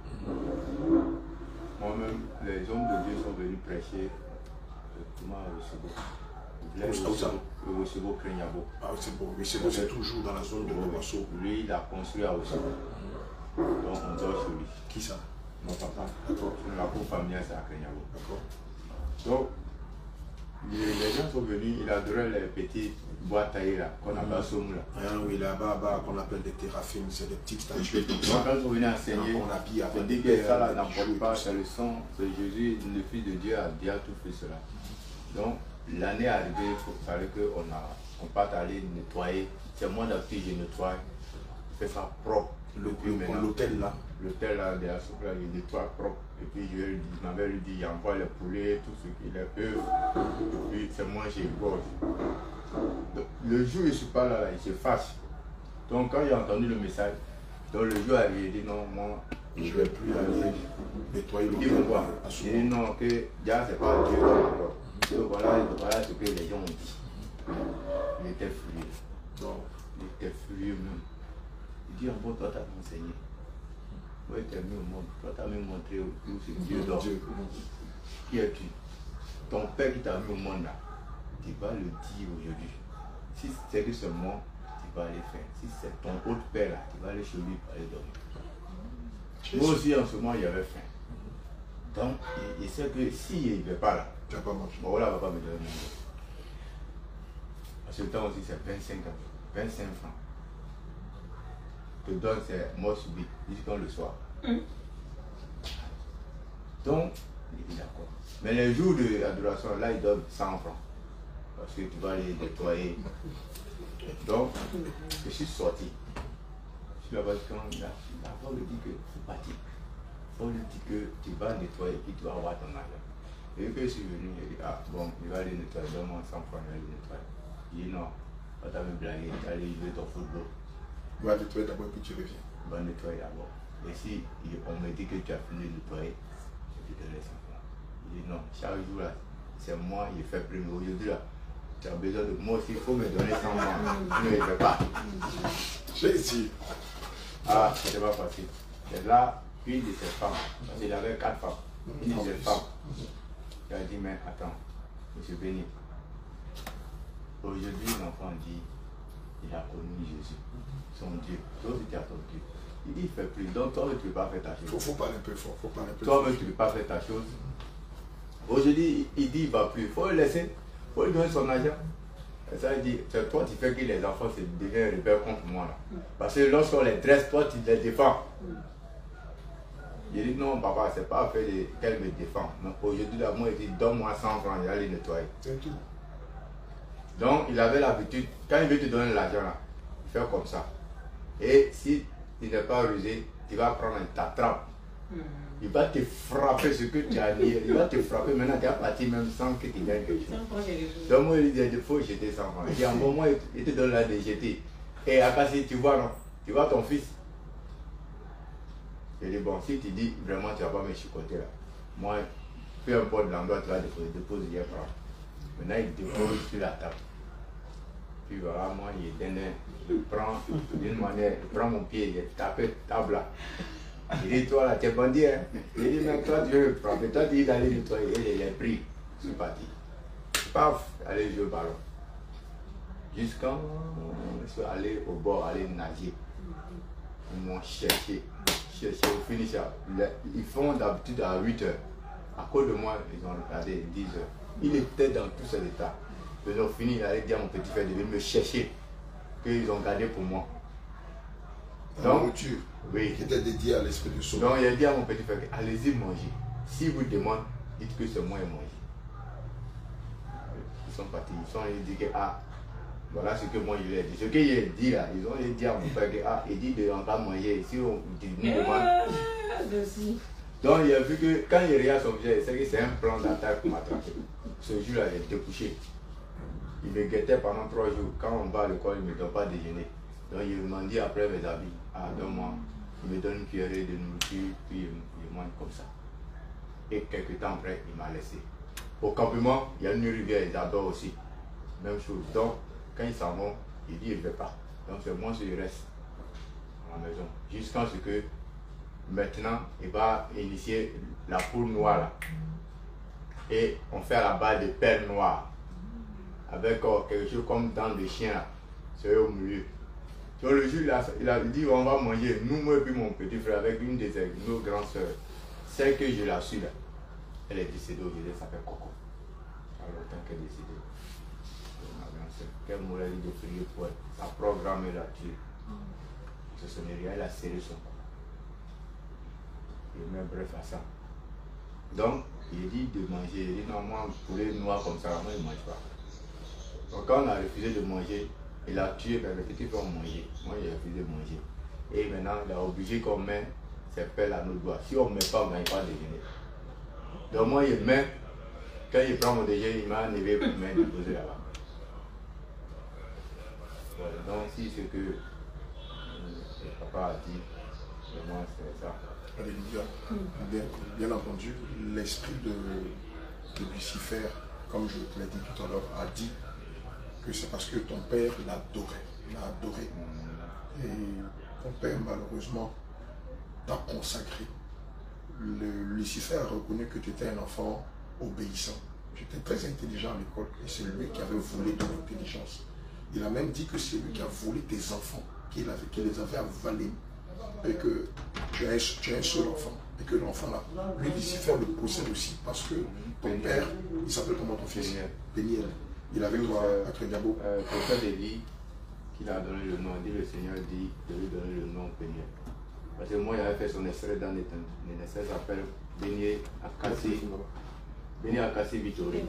S7: Moi-même, les hommes de Dieu sont venus prêcher au Sebo Krenyabo.
S1: Ah, c'est bon. Mais c'est toujours dans la zone de Lobasso.
S7: Lui, il a construit à Osebo. Donc, on dort chez lui.
S1: Qui ça?
S7: Mon papa.
S1: D'accord.
S7: La cour familiale, c'est à Krenyabo.
S1: D'accord.
S7: Donc, les gens sont venus, ils adoraient les petits bois taillés là, qu'on appelle somme là.
S1: Oui, là-bas, qu'on appelle des théraphines, c'est des petites statues.
S7: Donc, quand ils sont venus enseigner,
S1: on habille avec
S7: on dit que ça là n'emporte pas, c'est le sang, c'est Jésus, le Fils de Dieu a déjà tout fait cela. Donc, l'année arrivée, il fallait qu'on parte aller nettoyer. C'est moi d'habitude, je nettoie, je fais ça propre.
S1: L'hôtel là.
S7: L'hôtel là, de la soupe là, il nettoie propre. Et puis je m'avais lui dit, j'envoie les poulets, tout ce qu'il est eux. Et puis c'est moi, j'ai gorge. Donc, le jour où je ne suis pas là, il se fâche. Donc quand j'ai entendu le message, donc le jour arrivé, il dit non, moi,
S1: je ne vais plus aller nettoyer
S7: l'hôtel. Il dit pourquoi? Il dit non, que déjà c'est pas Dieu qui m'adore. Donc voilà ce que les gens ont dit. Il était furieux.
S1: Non.
S7: Il était furieux même. Il dit, bon, toi, tu as enseigné. Moi, tu as mis au monde. Toi, tu as même montré où c'est Dieu dort. Qui es-tu? Ton père qui t'a mis au monde là, tu vas le dire aujourd'hui. Si c'est que c'est moi, tu vas aller faire. Si c'est ton autre père là, tu vas aller chez lui pour aller dormir. Moi aussi, en ce moment, il y avait faim. Donc, il sait que s'il ne va pas là,
S1: tu vas pas manger.
S7: Bon, voilà, il ne va pas me donner mon. À ce temps aussi, c'est 25 francs. Te donne, c'est mort subite, jusqu'à le soir. Donc, il dit d'accord. Mais les jours d'adoration, là, ils donnent 100 francs. Parce que tu vas les nettoyer. Donc, je suis sorti. Je suis là-bas, quand il a lui dit que c'est parti. On lui dit que tu vas nettoyer et tu vas avoir ton argent. Et que je suis venu, il dit, ah bon, il va aller nettoyer, donne-moi 100 francs, il va aller nettoyer. Il dit non, on t'a même blagué, tu vas aller jouer ton football.
S1: Tu vas nettoyer d'abord et puis tu reviens.
S7: On va nettoyer d'abord. Et si on me dit que tu as fini de nettoyer, je te donne les 100 francs. Il dit non, chaque jour là, c'est moi, il fait premier. Aujourd'hui là, tu as besoin de moi aussi, il faut me donner 100 francs. Je ne le fais pas.
S1: J'ai dit.
S7: Ah, c'était pas facile. C'est là, une de ces femmes, parce qu'il avait 4 femmes, une de ces femmes, qui a dit, mais attends, monsieur Béni, aujourd'hui l'enfant dit, il a connu Jésus, son Dieu. Toi aussi tu as ton Dieu. Il dit, il fait plus. Donc toi, tu ne peux pas faire ta chose.
S1: Faut parler un peu fort. Faut parler un peu
S7: toi-même, tu ne peux pas faire ta chose. Aujourd'hui, il dit, il ne va plus. Il faut le laisser. Il faut lui donner son argent. Et ça, il dit, c'est toi qui fais que les enfants deviennent rebelles contre moi. Là. Parce que lorsqu'on les dresse, toi, tu les défends. Il dit, non, papa, c'est pas fait qu'elle me défend. Mais aujourd'hui, là, moi, il dit, donne-moi 100 francs, il va aller nettoyer.
S1: C'est tout.
S7: Donc, il avait l'habitude, quand il veut te donner l'argent, là, il fait comme ça. Et si il n'est pas rusé, tu vas prendre ta trappe. Il va te frapper ce que tu as dit. Il va te frapper. Maintenant, tu es parti même sans que tu gagnes quelque chose. Donc, moi, il dit, il faut jeter 100 francs. Il dit, en bon, moi, il te donne là de jeter. Et Akassi, tu vois, non? Tu vois ton fils. Je dis, bon, si tu dis vraiment, tu ne vas pas me chicoter là. Moi, peu importe l'endroit, tu vas déposer, je prends. Maintenant, il dépose sur la table. Puis voilà, moi, je prends d'une manière, je prends mon pied, je tape table là. Il dit, toi là, tu es bandit, hein? Il dit, mais toi, tu veux le frapper. Toi, tu dis d'aller nettoyer. Et il est pris. Je suis parti. Paf, allez jouer au ballon. Jusqu'à je suis allé au bord, aller nager. Ils m'ont cherché au finish. Ils font d'habitude à 8 h. À cause de moi, ils ont regardé 10 h. Il était dans tout cet état. Ils ont fini, il allait dire à mon petit frère de venir me chercher. Qu'ils ont gardé pour moi.
S1: La nourriture
S7: oui.
S1: Qui était dédiée à l'esprit de sauveur.
S7: Donc il a dit à mon petit frère, allez-y manger. Si vous demandez, dites que c'est moi qui ai mangé. Ils sont partis, ils sont allés dire que voilà ce que moi je lui ai dit. Ce qu'il a dit là, ils ont dit à mon frère que il dit de ne pas manger. Si on nous demande. Donc il a vu que quand il regarde son visage, il sait que c'est un plan d'attaque pour m'attraper. Ce jour-là, il était couché. Il me guettait pendant 3 jours. Quand on va à l'école, il ne me donne pas déjeuner. Donc il m'a dit après mes habits, donne-moi. Il me donne une cuillerée de nourriture, puis il mange comme ça. Et quelques temps après, il m'a laissé. Au campement, il y a une rivière, ils adorent aussi. Même chose. Donc, quand ils s'en vont, il dit il ne veut pas. Donc c'est moi qui reste à la maison. Jusqu'à ce que maintenant, il va initier la poule noire là. Et on fait à la base de perles noires. Avec quelque chose comme dans le chien là. C'est au milieu. Donc le jour, il a dit on va manger, nous, moi et puis mon petit frère, avec une de nos grandes soeurs. Celle que je la suis là, elle est décédée aujourd'hui, elle s'appelle Coco. Alors longtemps qu'elle est décédée. Ma grande soeur, qu'elle m'aurait dit de prier pour elle. Sa programme l'a tuée. Ce sonnerie, elle a serré son cou. Il met bref à ça. Donc, il dit de manger. Il dit non, moi, poulet noir comme ça, moi, il ne mange pas. Donc quand on a refusé de manger, il a tué, ben, les petits frères ont mangé. Moi, j'ai refusé de manger. Et maintenant, il a obligé qu'on met ses pelles à nos doigts. Si on ne met pas, on ne gagne pas de déjeuner. Donc moi, il met, quand il prend mon déjeuner, il m'a enlevé pour me déposer là-bas. Voilà, donc si ce que le papa a dit, vraiment, c'est ça.
S1: Alléluia. Bien entendu, l'esprit de Lucifer, comme je te l'ai dit tout à l'heure, a dit que c'est parce que ton père l'adorait. Il l'a adoré. Et ton père, malheureusement, t'a consacré. Lucifer a reconnu que tu étais un enfant obéissant. Tu étais très intelligent à l'école et c'est lui qui avait volé ton intelligence. Il a même dit que c'est lui qui a volé tes enfants, qui les avait avalés. Et que tu as un seul enfant. Et que l'enfant là, lui, Lucifer le possède aussi parce que ton père, il s'appelle comment ton fils? Péniel. Il est avec toi à Crédiabo.
S7: Quelqu'un de lui qui a donné le nom, dit le Seigneur dit de lui donner le nom Péniel. Parce que moi, j'avais fait son extrait dans les extraits s'appelle Béni Akassi Vittori.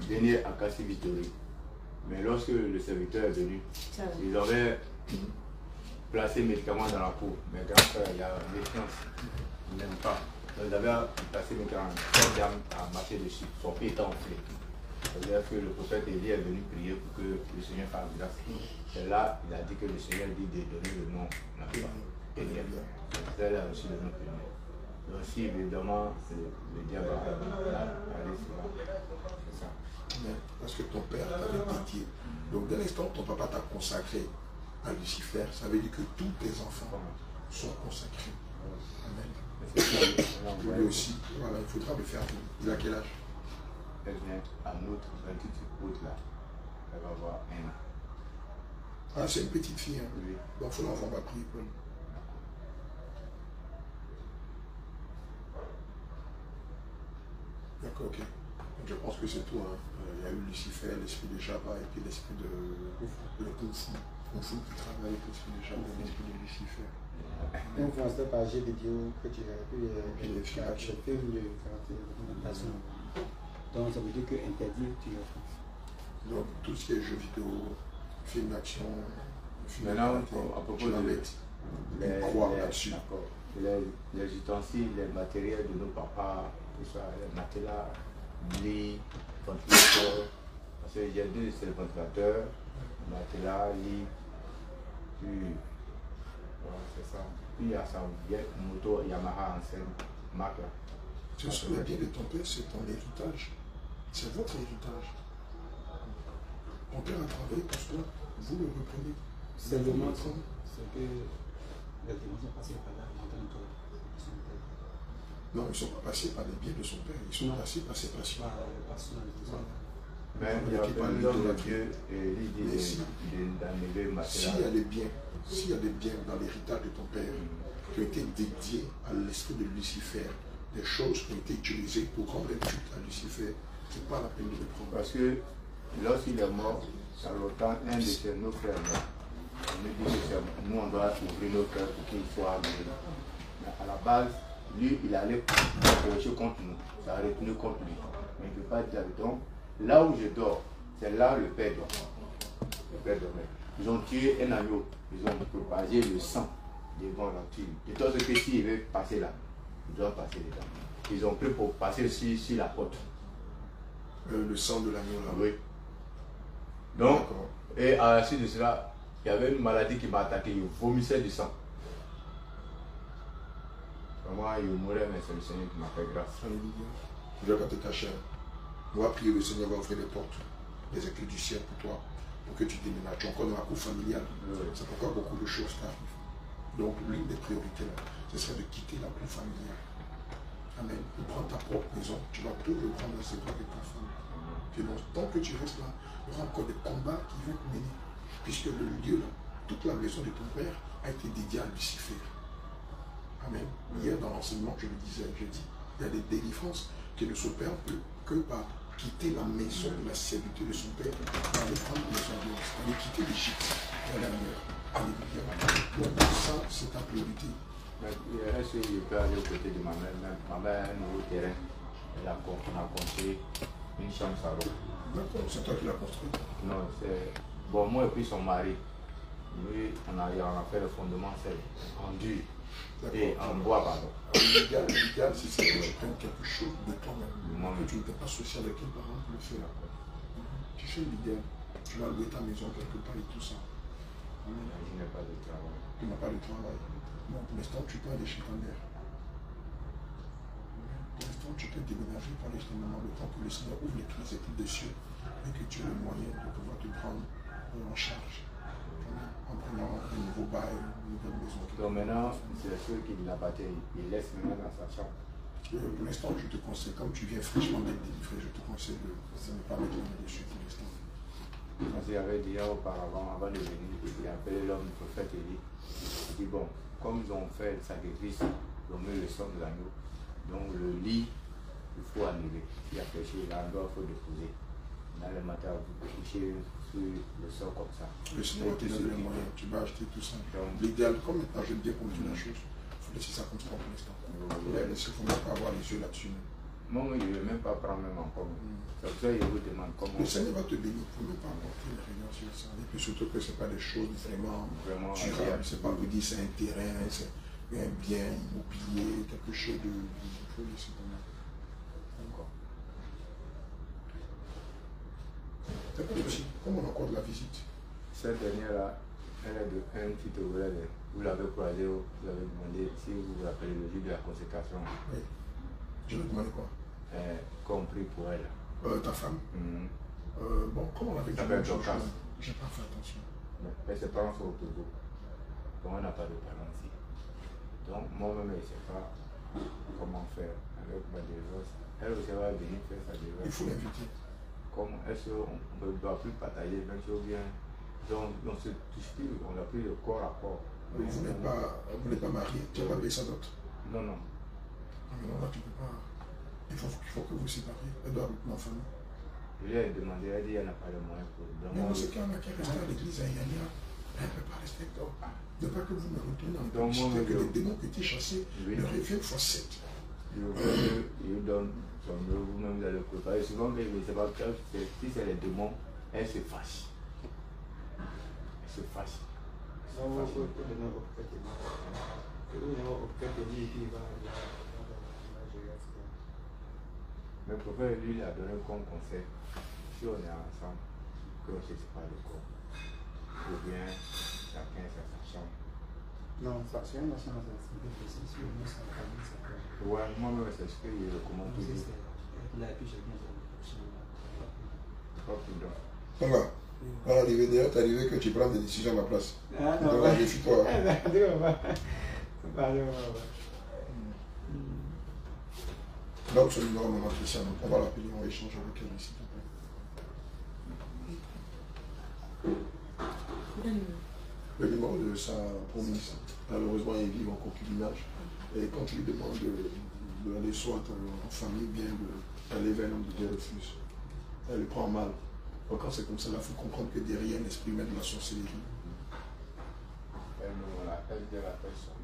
S7: Béni Akassi Vittori. Mais lorsque le serviteur est venu, ils avaient placé médicaments dans la peau. Mais grand frère, il y a méfiance. Il n'aime pas. Donc ils avaient placé médicaments à marcher dessus. Son pied était enflé. C'est-à-dire que le prophète Élie est venu prier pour que le Seigneur fasse grâce. Et là, il a dit que le Seigneur dit de donner le nom là-bas. Péniel. Elle a reçu le nom Péniel. Donc si évidemment le diable a allé sur là, c'est ça.
S1: Parce que ton père t'avait dédié. Donc dès l'instant où ton papa t'a consacré à Lucifer, ça veut dire que tous tes enfants sont consacrés. Amen. Lui aussi, voilà, il faudra le faire. Il a quel âge?
S7: Elle vient à notre 28 août là. Elle va avoir 1 an.
S1: Ah, c'est une petite fille. Hein.
S7: Oui.
S1: Bon, il faut l'enfant va prier pour elle. D'accord, ok. Donc je pense que c'est tout. Hein. Il y a eu Lucifer, l'esprit de Jabba et puis l'esprit de Kung Fu. Kung Fu qui travaille avec l'esprit de Jabba et l'esprit de Lucifer.
S5: Influencé par jeux vidéo que tu as pu acheter le caractère. Donc ça veut dire que interdit, tu le fais.
S1: Donc tout ce qui est jeux vidéo, film d'action, film
S7: maintenant, à propos de
S1: croire là-dessus.
S7: les ustensiles, les matériels de nos papas, tout ça, les matelas, lit, ventilateur. Parce que j'ai deux, c'est le ventilateur, matelas, lit, puis voilà, c'est ça. Puis il y a sa vieille moto Yamaha ancienne, marque là.
S1: Ce sont les biens de ton père, c'est ton héritage. C'est votre héritage. Ton père a travaillé pour cela, vous le reprenez.
S5: C'est le maçon, c'est que les démons sont passés par là, dans son père.
S1: Non, ils ne sont pas passés par les biens de son père, ils sont passés par ses passions.
S7: Mais il y a plein d'hommes de Dieu et il dit d'enlever le
S1: S'il y a des biens, dans l'héritage de ton père qui ont été dédiés à l'esprit de Lucifer, des choses qui ont été utilisées pour rendre un culte à Lucifer, c'est pas la peine de les prendre.
S7: Parce que lorsqu'il est mort, ça a longtemps, un de nos frères là, on nous dit que nous on doit ouvrir nos cœurs pour qu'il soit amené. Mais à la base, lui il allait approcher contre nous, ça a retourné contre lui. Mais il ne peut pas dire donc, là où je dors, c'est là où le père dort. Le père dormait. Ils ont tué un agneau, ils ont propagé le sang devant la tuile. De sorte que s'il veut passer là, ils doivent passer dedans. Ils ont pris pour passer sur la porte.
S1: Le sang de l'agneau là.
S7: Oui. Donc, et à la suite de cela, il y avait une maladie qui m'a attaqué, il vomissait du sang. Moi, il mourait, mais c'est le Seigneur qui m'a fait grâce.
S1: Alléluia. Je ne vais pas te cacher. On va prier, le Seigneur va ouvrir les portes, les éclats du ciel pour toi, pour que tu déménages. Tu es encore dans la cour familiale. C'est pourquoi beaucoup de choses t'arrivent. Donc, l'une des priorités là, ce serait de quitter la cour familiale. Amen. Tu prends ta propre maison, tu vas tout reprendre dans ses bras avec ta femme. Et donc, tant que tu restes là, il y aura encore des combats qui vont te mener. Puisque le lieu là, toute la maison de ton père a été dédiée à Lucifer. Amen. Hier dans l'enseignement, je le disais, je dis, il y a des délivrances qui ne s'opèrent que par quitter la maison de la servitude de son père, aller prendre les ambiances, aller quitter l'Égypte et aller ailleurs. Alléluia. Donc ça, c'est ta priorité.
S7: Est-ce que je peux aller aux côtés de ma mère? Ma mère a un nouveau terrain. On a construit une chambre salon.
S1: D'accord, c'est toi qui l'as construit.
S7: Non, c'est. Bon, moi et puis son mari. Lui, on a fait le fondement, c'est en dur. Et en bois, pardon.
S1: L'idéal, c'est que tu prennes quelque chose de toi-même. Que tu ne t'es pas associé avec tes parents pour le faire. Tu fais l'idéal. Tu vas louer ta maison quelque part et tout ça.
S7: Je n'ai pas de travail.
S1: Tu n'as pas de travail. Non, pour l'instant, tu peux aller chez ta mère. Pour l'instant, tu peux déménager pour aller chez ta maman. Le temps que le Seigneur ouvre les éclats des cieux et que tu aies le moyen de pouvoir te prendre en charge. En prenant un nouveau bail, une nouvelle maison.
S7: Donc maintenant, c'est ceux qui l'appartiennent, ils laissent maintenant dans sa chambre.
S1: Pour l'instant, je te conseille, comme tu viens fraîchement d'être délivré, je te conseille de ne pas mettre la main dessus pour l'instant.
S7: Parce qu'il y avait déjà auparavant, avant de venir, il a appelé l'homme, le prophète Élie. Il dit bon, comme ils ont fait le sacrifice, ils ont mis le sang de l'agneau. Donc le lit, il faut annuler. Il a péché, l'endroit, il faut déposer. Dans le matin, vous couchez sur le sol comme ça.
S1: Le Seigneur te donne les moyens, tu vas acheter tout ça. L'idéal, comme maintenant je bien compris la chose, il faut laisser ça comme ça pour l'instant. Il ne faut même pas avoir les yeux là-dessus.
S7: Moi, je ne vais même pas prendre même en commun. C'est pour ça que je vous demande comment.
S1: Le Seigneur va te bénir, il ne faut même pas apporter les rayons sur ça. Et puis surtout que ce n'est pas des choses vraiment durables. Ce n'est pas vous dire c'est un terrain, c'est un bien immobilier, quelque chose de. Il faut laisser tomber. C'est pas possible. Comme on a encore de la visite.
S7: Cette dernière-là, elle est de un petit Togolais. Vous l'avez croisé, vous l'avez demandé si vous vous rappelez le jour de la consécration.
S1: Oui. Je lui ai demandé quoi?
S7: Compris pour elle.
S1: Ta femme? Bon, comment on avait dit? J'ai pas fait attention.
S7: Mais ses parents sont au Togo. Donc on n'a pas de parents ici. Donc moi-même, je ne sais pas comment faire avec ma divorce. Elle aussi va venir faire sa divorce.
S1: Il faut l'inviter.
S7: Comment est-ce qu'on ne doit plus partager même chose bien? Donc on se touche plus, on n'a plus le corps à corps.
S1: Vous n'êtes pas marié, tu n'as pas payé sa dot?
S7: Non, non.
S1: Non, là tu ne peux pas. Il faut que vous sépariez. Elle doit avec ma famille.
S7: Je lui ai demandé, elle dit qu'elle n'a pas de moyens pour.
S1: Mais non, c'est qu'il y en a qui est resté à l'église à Yania. Elle ne peut pas rester avec toi. Ne pas que vous me retournez en publicité, que les démons qui étaient chassés le reviennent fois 7.
S7: Je donne son nom, vous-même vous allez le préparer. Souvent, mais c'est pas grave, si c'est les démons, elle se fâche. Elle se fâche. Mais le prophète, lui, il a donné comme conseil, si on est ensemble, qu'on ne se sépare le corps. Ou bien, chacun sa chambre.
S5: Non, ça, c'est une ensemble, c'est sûr, mais ça va pas ça.
S7: Ouais, moi-même, c'est ce que je recommande toujours.
S5: Là, et puis j'ai bien
S1: On va. À l'arrivée d'ailleurs, t'es arrivé que tu prends des décisions à ma place.
S5: Ah non,
S1: Donc là, défie-toi. Donc, ce numéro, maman Christiane, on va l'appeler, on va échanger avec elle ici. Le numéro de sa promise. Malheureusement, il vit en concubinage. Et quand il lui demande d'aller soit en famille, bien d'aller vers l'homme de Dieu, refuse. Elle le prend mal. Donc, quand c'est comme ça, il faut comprendre que derrière l'esprit même de la sorcellerie.
S7: Elle dit à la personne,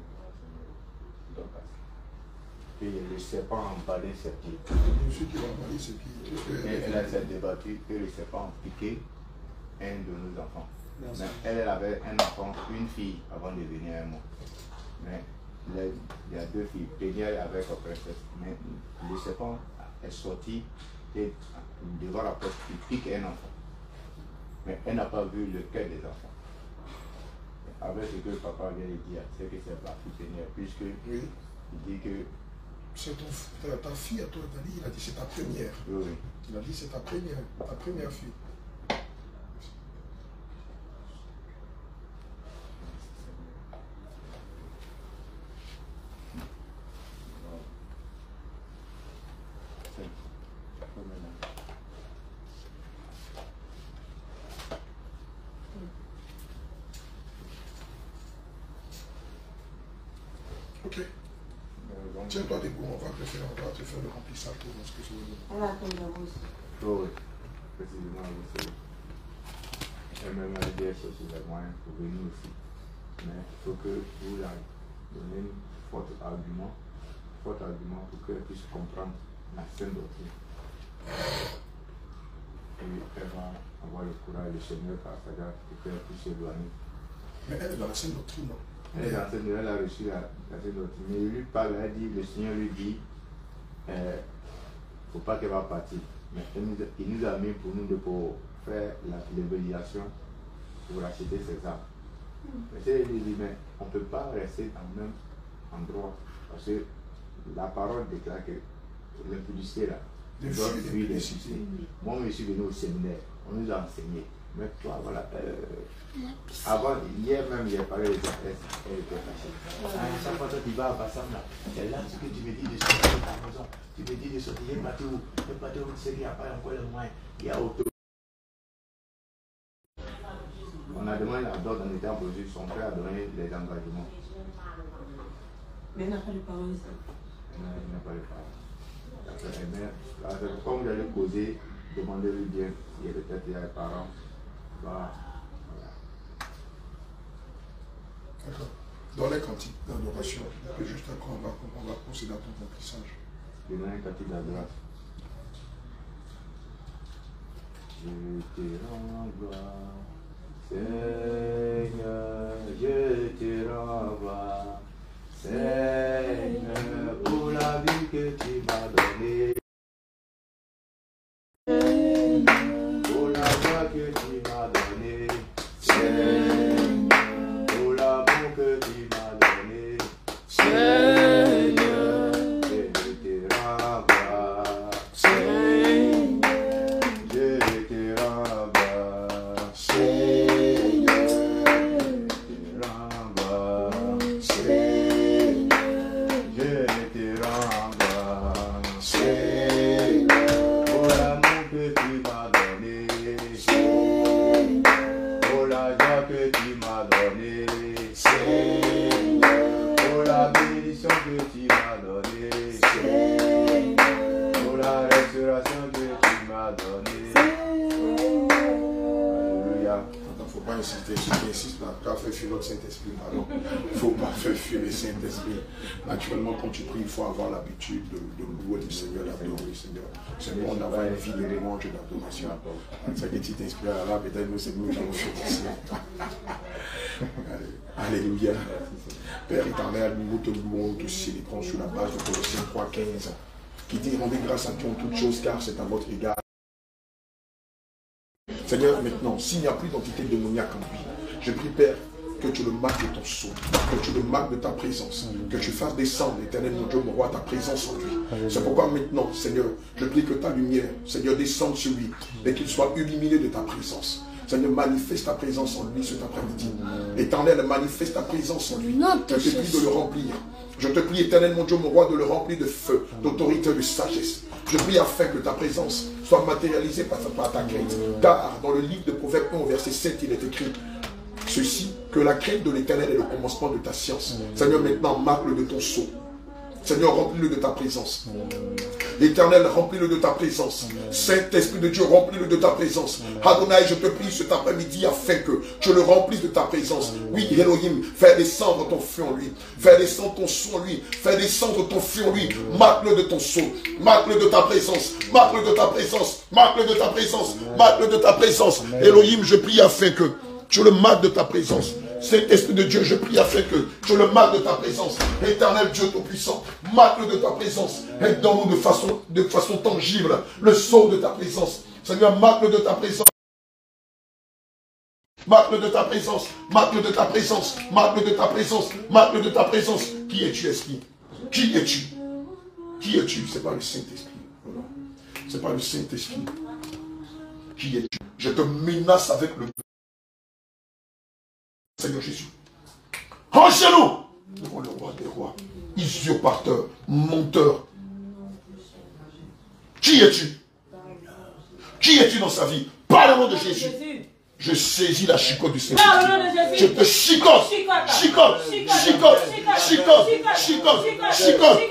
S7: et le serpent a emballé ses pieds.
S1: Celui qui va emballer ses pieds.
S7: Elle s'est débattue que le serpent a piqué un de nos enfants. Mais elle avait un enfant, une fille, avant de venir à moi. Mais il y a deux filles, Péniel avec la princesse. Mais le serpent est sorti et devant la porte, il pique un enfant. Mais elle n'a pas vu le cœur des enfants. Avec ce que le papa vient de dire, c'est que c'est parti Péniel, puisque
S1: oui.
S7: Il dit que
S1: c'est ta fille à toi, Dali, il a dit c'est ta première.
S7: oui, oui.
S1: Il a dit c'est ta première fille. Ok. Tiens-toi debout, on va te faire le remplissage pour voir ce que je veux dire.
S6: Elle attend d'abord aussi.
S7: Oh, oui, précisément, vous savez. Elle m'a dit qu'elle cherche les moyens pour venir aussi. Mais il faut que vous leur donnez un fort argument pour qu'elle puisse comprendre la sainte doctrine. Et elle va avoir le courage de Seigneur par sa grâce et qu'elle puisse s'éloigner.
S1: Mais elle est dans la sainte doctrine, non?
S7: Elle a reçu la sainte doctrine. Mais il lui parle, elle dit, le Seigneur lui dit, il ne faut pas qu'elle va partir. Mais il nous a mis pour nous pour faire l'évaluation pour acheter ses armes. Mais c'est lui dit, mais on ne peut pas rester dans le même endroit. Parce que la parole déclare que l'impudicité là, on doit fuir l'impudicité. Moi, je suis venu au séminaire, on nous a enseigné. Mais toi, voilà, avant, hier même, j'ai parlé de ta thèse, elle était fâchée. Chaque fois, toi, tu vas à Bassam là, c'est là ce que tu me dis de sortir de ta maison. Tu me dis de sortir, il y a un bateau où c'est qu'il n'y a pas encore le moyen. Il y a auto. On a demandé la dot en étant posé, son frère a donné les engagements.
S6: Mais elle n'a pas de parole ici.
S7: Il n'a pas de parole. Comme vous allez causer, demandez-lui bien s'il y a peut-être des parents. Voilà.
S1: D'accord. Dans les cantiques d'adoration, et juste après, on va procéder à ton remplissage.
S7: Je donne un cantique d'adoration. Je te rends gloire, Seigneur, je te rends gloire, Seigneur, pour la vie que tu m'as donnée. Pour la joie que tu m'as donnée, Seigneur, pour l'amour que tu m'as donné, Seigneur, je te rends gloire, Seigneur, je te rends gloire, Seigneur, je te rends gloire, Seigneur, je te rends gloire, Seigneur, pour l'amour que tu m'as donné, Seigneur, pour la joie que tu m'as donné, Seigneur, pour la bénédiction que tu m'as donnée, Seigneur, pour la restauration que tu m'as donnée. Alléluia.
S1: Il ne faut pas insister, si tu insistes là, tu as fait fuir le Saint-Esprit, pardon. Il ne faut pas faire fuir le Saint-Esprit. Naturellement, quand tu pries, il faut avoir l'habitude de louer le Seigneur, d'adorer le Seigneur. C'est bon d'avoir une vie de louange et d'adoration. C'est que tu t'inspires là, peut-être nous, c'est nous qui avons fait ici. Alléluia. Père éternel, nous te louons, nous te célébrons sur la base de Colossiens 3,15 qui dit rendez grâce à Dieu en toutes choses car c'est à votre égard. Seigneur, maintenant, s'il n'y a plus d'entité démoniaque en lui, je prie, Père, que tu le marques de ton sceau, que tu le marques de ta présence, que tu fasses descendre, l'éternel mon Dieu, mon roi, ta présence en lui. C'est pourquoi maintenant, Seigneur, je prie que ta lumière, Seigneur, descende sur lui et qu'il soit illuminé de ta présence. Seigneur, manifeste ta présence en lui cet après-midi. Éternel, manifeste ta présence en lui. Je te prie de le remplir. Je te prie, éternel mon Dieu, mon roi, de le remplir de feu, d'autorité, de sagesse. Je prie afin que ta présence soit matérialisée par ta crainte. Car dans le livre de Proverbes 1, verset 7, il est écrit ceci, que la crainte de l'éternel est le commencement de ta science. Seigneur, maintenant, marque-le de ton sceau. Seigneur, remplis-le de ta présence. L'Éternel, remplis-le de ta présence. Saint-Esprit de Dieu, remplis-le de ta présence. Adonai, je te prie cet après-midi afin que tu le remplisses de ta présence. Oui, Elohim, fais descendre ton feu en lui. Fais descendre ton son en lui. Fais descendre ton feu en lui. Marque-le de ton sceau. Marque-le de ta présence. Marque-le de ta présence. Marque-le de ta présence. Marque-le de ta présence. Elohim, je prie afin que tu le marques de ta présence. Saint-Esprit de Dieu, je prie afin que tu le marques de ta présence. Éternel Dieu Tout-Puissant, marque-le de ta présence. Aide-nous de façon tangible le sceau de ta présence. Seigneur, marque-le de ta présence. Marque-le de ta présence. Marque-le de ta présence. Marque-le de ta présence. Marque-le de ta présence. Qui es-tu, Esprit? Qui es-tu? Qui es-tu? Ce n'est pas le Saint-Esprit. Ce n'est pas le Saint-Esprit. Qui es-tu? Je te menace avec le Seigneur Jésus. En genoux devant le roi des rois, usurpateur, menteur. Qui es-tu? Qui es-tu dans sa vie? Par le nom de Jésus. Je saisis la chicote du Seigneur. Je te chicote. Chicote. Chicote. Chicote. Chicote. Chicote.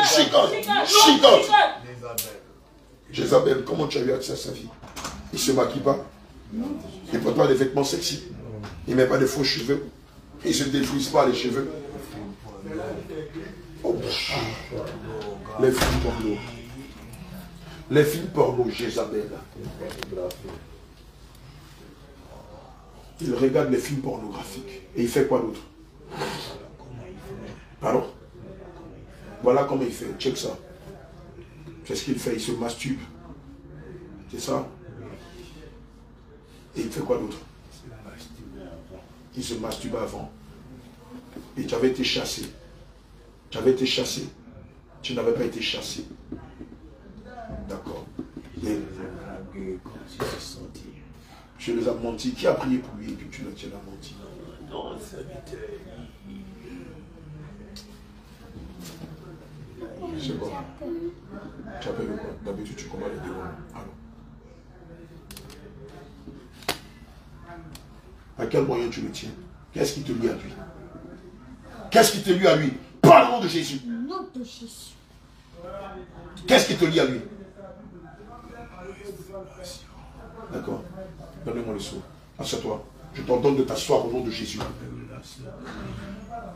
S1: Chicote. Chicote. Jézabel, comment tu as eu accès à sa vie? Il ne se maquille pas. Il ne porte pas des vêtements sexy. Il ne met pas de faux cheveux. Il ne se défrise pas les cheveux. Oh, les films porno. Les films porno, Jézabel. Il regarde les films pornographiques. Et il fait quoi d'autre? Pardon? Voilà comment il fait. Check ça. C'est ce qu'il fait. Il se masturbe. C'est ça? Et il fait quoi d'autre? Il se masturbe avant. Et tu avais été chassé. Tu avais été chassé. Tu n'avais pas été chassé. D'accord. Et tu les as menti. Qui a prié pour lui et puis tu l'as menti?
S3: Non, c'est
S1: c'est quoi? Tu appelles quoi? D'habitude tu combats les démons. Alors. À quel moyen tu le tiens? Qu'est-ce qui te lie à lui? Qu'est-ce qui te lie à lui? Par le nom de Jésus.
S8: Nom de Jésus.
S1: Qu'est-ce qui te lie à lui? D'accord. Donne-moi le sceau. Assieds-toi. Je t'ordonne de t'asseoir au nom de Jésus.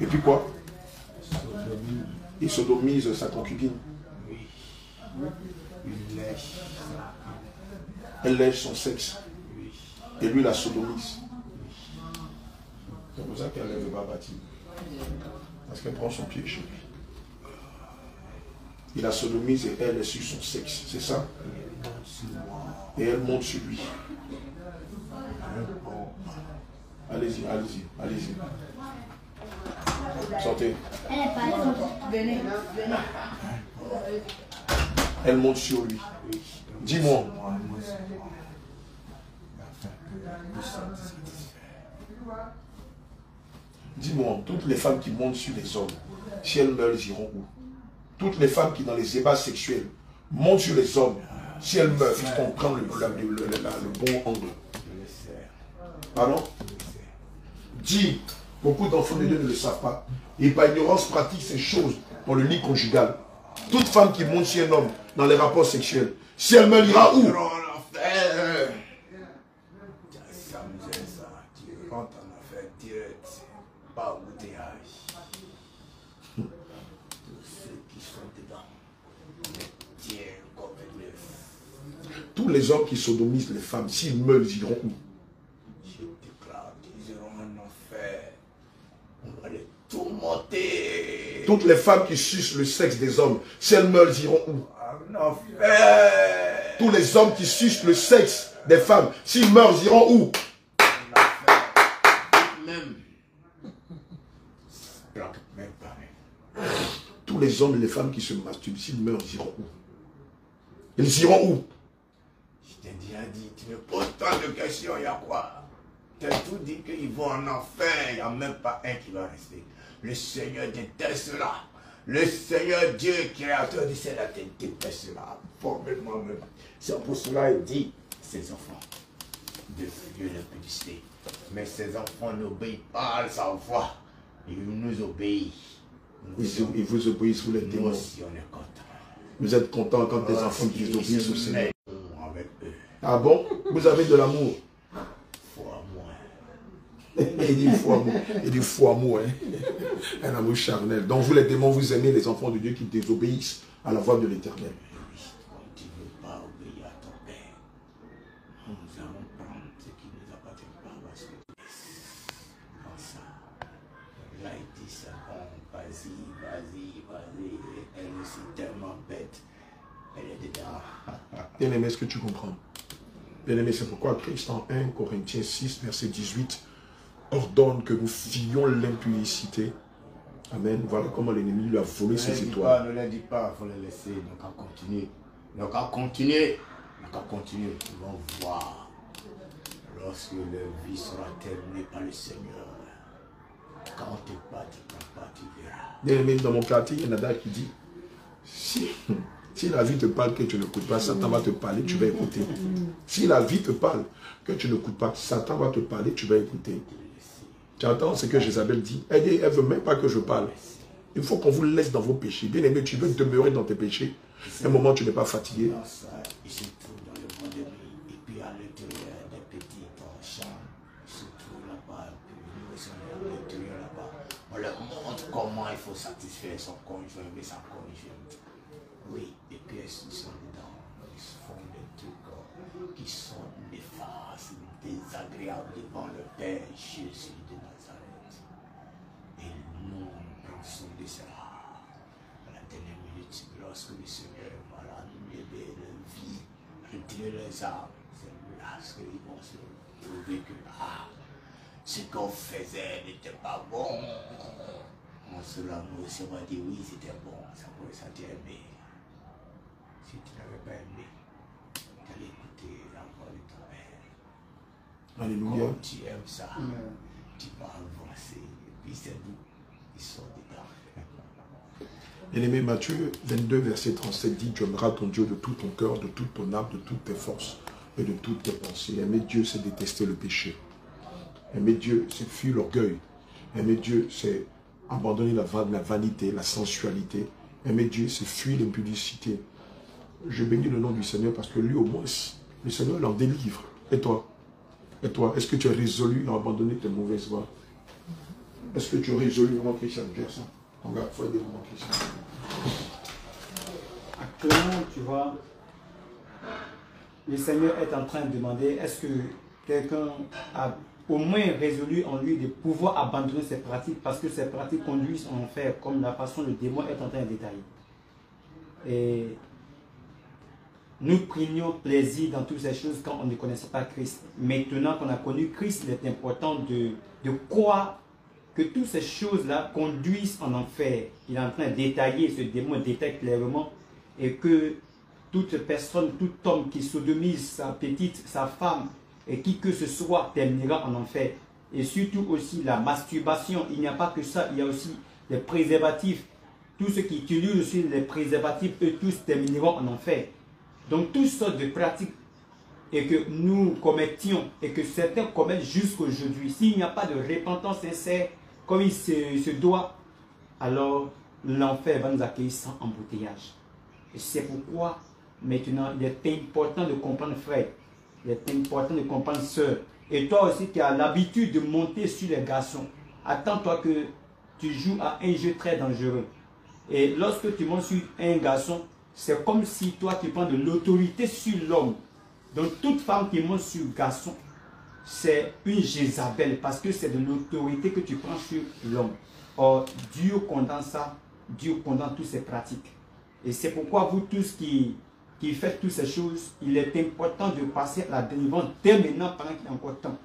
S1: Et puis quoi? Il sodomise sa concubine. Elle lèche son sexe. Et lui la sodomise. C'est pour ça qu'elle ne veut pas bâtir. Parce qu'elle prend son pied chez lui. Il la sodomise et elle est sur son sexe. C'est ça? Et elle monte sur lui. Allez-y, allez-y, allez-y. Sortez.
S8: Venez, venez.
S1: Elle monte sur lui. Dis-moi. Dis-moi, toutes les femmes qui montent sur les hommes, si elles meurent, elles iront où? Toutes les femmes qui, dans les ébats sexuels, montent sur les hommes, si elles meurent, ils vont prendre le bon angle. Pardon? Dis, beaucoup d'enfants de Dieu ne le savent pas. Et par ignorance pratique ces choses dans le lit conjugal. Toute femme qui monte sur un homme dans les rapports sexuels, si elle meurt, ira où? Tous les hommes qui sodomisent les femmes, s'ils meurent, ils iront où?
S3: Je déclare qu'ils iront en enfer.
S1: Toutes les femmes qui sucent le sexe des hommes, si elles meurent, elles iront où?
S3: En enfer.
S1: Tous les hommes qui sucent le sexe des femmes, s'ils meurent, ils iront où?
S3: Même. Même pareil.
S1: Tous les hommes et les femmes qui se masturbent, s'ils meurent, ils iront où? Ils iront où?
S3: Je t'ai déjà dit, tu me poses tant de questions, il y a quoi? Tu as tout dit qu'ils vont en enfer, il n'y a même pas un qui va rester. Le Seigneur déteste cela. Le Seigneur Dieu, créateur du ciel, déteste cela. Formellement même. C'est pour cela qu'il dit, ses enfants, de fuir l'impudicité. Mais ces enfants n'obéissent pas à sa voix. Ils nous obéissent.
S1: Ils vous obéissent, vous les
S3: Nous
S1: démons.
S3: aussi, on est contents.
S1: Vous êtes content quand des enfants disent obéissent au Seigneur.
S3: Avec eux.
S1: Ah bon? Vous avez de l'amour?
S3: Foi moi.
S1: Il dit foi amour. Il dit foi amour. Hein? Un amour charnel. Donc vous les démons, vous aimez les enfants de Dieu qui désobéissent à la voix de l'Éternel.
S3: Tu ne veux pas obéir à ton Père. Nous allons prendre ce qui ne nous appartient pas parce que comme ça. Là, il dit ça, bon, vas-y. Elle est aussi tellement bête. Elle est dedans.
S1: Bien-aimé, est-ce que tu comprends? Bien-aimé, c'est pourquoi Christ en 1 Corinthiens 6, verset 18, ordonne que nous fuyions l'impudicité. Amen. Voilà comment l'ennemi lui a volé ses étoiles.
S3: Ne les dis pas, il faut les laisser. Donc, à continuer. Donc, à continuer. Ils vont voir. Lorsque leur vie sera terminée par le Seigneur. Quand tu pas, tu verras.
S1: Bien-aimé, dans mon quartier, il y en a d'autres qui dit, si la vie te parle que tu n'écoutes pas, Satan va te parler, tu vas écouter. Si la vie te parle que tu n'écoutes pas, Satan va te parler, tu vas écouter. Tu entends ce que Jézabel dit? Elle dit, elle ne veut même pas que je parle. Il faut qu'on vous laisse dans vos péchés. Bien aimé, tu veux demeurer dans tes péchés. Un moment, tu n'es pas fatigué.
S3: Dans ça, il se trouve dans le monde de nuit. Et puis à l'intérieur des petits chambres, il se trouve là-bas. Et puis nous aussi, on est à l'intérieur là-bas. On leur montre comment il faut satisfaire son conjoint, mais sa conjointe. Oui, et puis ils sont dedans. Ils font des trucs qui sont néfastes, désagréables devant le Père Jésus de Nazareth. Et nous, nous pensons de cela. À la dernière minute, lorsque le Seigneur va enlever leur vie, retirer les armes, c'est là qu'ils vont se trouver que ce qu'on faisait n'était pas bon. En cela, nous aussi, on va dire oui, c'était bon, ça pourrait sentir aimé. Si tu n'avais pas aimé, tu allais écouter la voix de ton Père.
S1: Alléluia.
S3: Quand tu aimes ça, tu vas avancer. Et puis c'est nous qui sommes dedans.
S1: Bien-aimé, Matthieu 22, verset 37 dit, tu aimeras ton Dieu de tout ton cœur, de toute ton âme, de toutes tes forces et de toutes tes pensées. Aimer Dieu, c'est détester le péché. Aimer Dieu, c'est fuir l'orgueil. Aimer Dieu, c'est abandonner la vanité, la sensualité. Aimer Dieu, c'est fuir l'impudicité. Je bénis le nom du Seigneur parce que lui, au moins, le Seigneur l'en délivre. Et toi? Et toi, est-ce que tu es résolu à abandonner tes mauvaises voies? Est-ce que tu es résolu, mon Christian? Regarde, il faut aider mon Christian.
S5: Actuellement, tu vois, le Seigneur est en train de demander, est-ce que quelqu'un a au moins résolu en lui de pouvoir abandonner ses pratiques, parce que ces pratiques conduisent en enfer, comme la façon le démon est en train de détailler. Et nous prenions plaisir dans toutes ces choses quand on ne connaissait pas Christ. Maintenant qu'on a connu Christ, il est important de croire que toutes ces choses-là conduisent en enfer. Il est en train de détailler, ce démon détaille clairement, et que toute personne, tout homme qui sodomise sa petite, sa femme, et qui que ce soit, terminera en enfer. Et surtout aussi la masturbation. Il n'y a pas que ça, il y a aussi les préservatifs. Tous ceux qui utilisent aussi les préservatifs, eux tous termineront en enfer. Donc toutes sortes de pratiques et que nous commettions et que certains commettent jusqu'aujourd'hui. S'il n'y a pas de repentance sincère comme il se doit, alors l'enfer va nous accueillir sans embouteillage. Et c'est pourquoi maintenant il est important de comprendre, frère, il est important de comprendre, sœur. Et toi aussi qui as l'habitude de monter sur les garçons, attends-toi que tu joues à un jeu très dangereux. Et lorsque tu montes sur un garçon, c'est comme si toi tu prends de l'autorité sur l'homme. Donc toute femme qui monte sur garçon, c'est une Jézabel parce que c'est de l'autorité que tu prends sur l'homme. Or, Dieu condamne ça Dieu condamne toutes ces pratiques. Et c'est pourquoi vous tous qui faites toutes ces choses, il est important de passer à la délivrance dès maintenant pendant qu'il y a encore temps.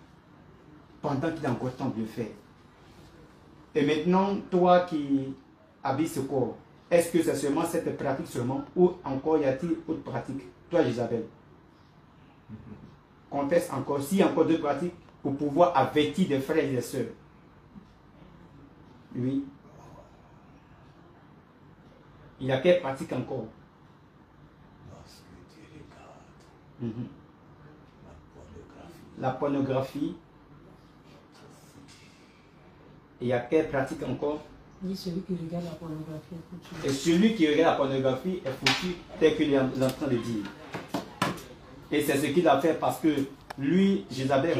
S5: Pendant qu'il y a encore temps de le faire. Et maintenant, toi qui habites ce corps, est-ce que c'est seulement cette pratique seulement ou encore y a-t-il autre pratique? Toi, Isabelle, confesse encore, s'il y a encore d'autres pratiques pour pouvoir avertir des frères et des sœurs. Oui. Il y a quelle pratique encore?
S3: Lorsque tu regardes
S5: la pornographie. Et il y a quelle pratique encore?
S4: Ni celui qui regarde la pornographie est foutu.
S5: Et celui qui regarde la pornographie est foutu, tel qu'il est en train de dire. Et c'est ce qu'il a fait parce que lui, Jézabel,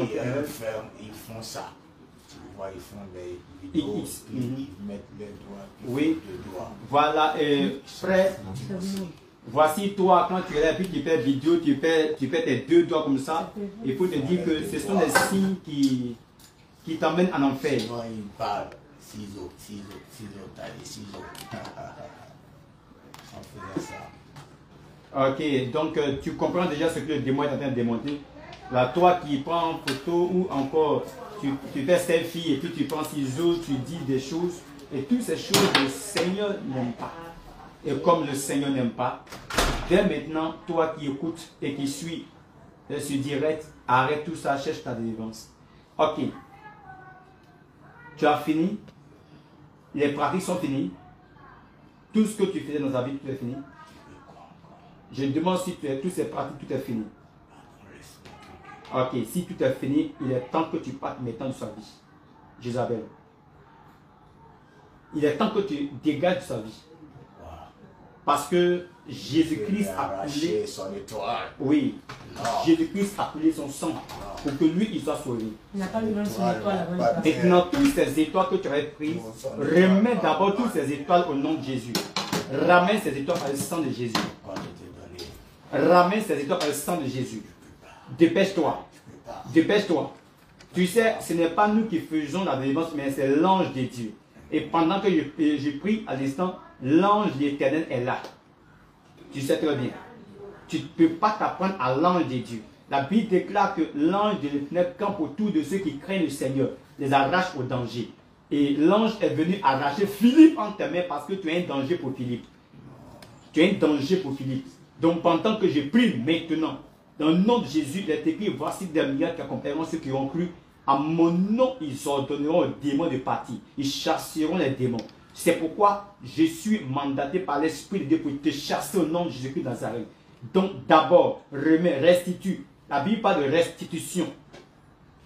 S3: ils font ça. Tu vois, ils font des vidéos, ils mettent les doigts,
S5: oui,
S3: les doigts.
S5: Voilà, frère, voici toi, quand tu es là, puis tu fais vidéo, tu fais tes deux doigts comme ça, il faut te dire que ce sont des signes qui t'emmènent en enfer.
S3: Souvent, ils parlent ciseaux, taille, ciseaux. On faisait ça.
S5: Ok, donc tu comprends déjà ce que le démon est en train de démontrer. Là, toi qui prends en photo ou encore tu fais selfie et puis tu prends ciseaux, tu dis des choses et toutes ces choses le Seigneur n'aime pas. Et comme le Seigneur n'aime pas, dès maintenant, toi qui écoutes et qui suis ce direct, arrête tout ça, cherche ta délivrance. Ok. Tu as fini. Les pratiques sont finies. Tout ce que tu faisais dans ta vie, tout est fini. Je demande si toutes ces pratiques, tout est fini. Ok, si tout est fini, il est temps que tu partes maintenant de sa vie. Jézabel. Il est temps que tu dégages de sa vie. Parce que Jésus-Christ a coulé
S3: son étoile.
S5: Oui. Jésus-Christ a coulé son sang pour que lui, il soit sauvé.
S4: Il n'a pas mis son étoile avant.
S5: Maintenant, toutes ces étoiles que tu avais prises, remets d'abord toutes ces étoiles au nom de Jésus. Ramène ces étoiles par le sang de Jésus. Ramène ces étoiles par le sang de Jésus. Dépêche-toi. Dépêche-toi. Tu sais, ce n'est pas nous qui faisons la délivrance, mais c'est l'ange de Dieu. Et pendant que je prie à l'instant, l'ange de l'Éternel est là. Tu sais très bien. Tu ne peux pas t'apprendre à l'ange de Dieu. La Bible déclare que l'ange de l'Éternel campe autour de ceux qui craignent le Seigneur, les arrache au danger. Et l'ange est venu arracher Philippe en tes mains parce que tu es un danger pour Philippe. Tu es un danger pour Philippe. Donc pendant que je prie maintenant, dans le nom de Jésus, il est écrit, voici des milliards qui accompagneront ceux qui ont cru. À mon nom, ils ordonneront aux démons de partir. Ils chasseront les démons. C'est pourquoi je suis mandaté par l'Esprit de Dieu pour te chasser au nom de Jésus-Christ de Nazareth. Donc d'abord, remets, restitue. La Bible parle de restitution.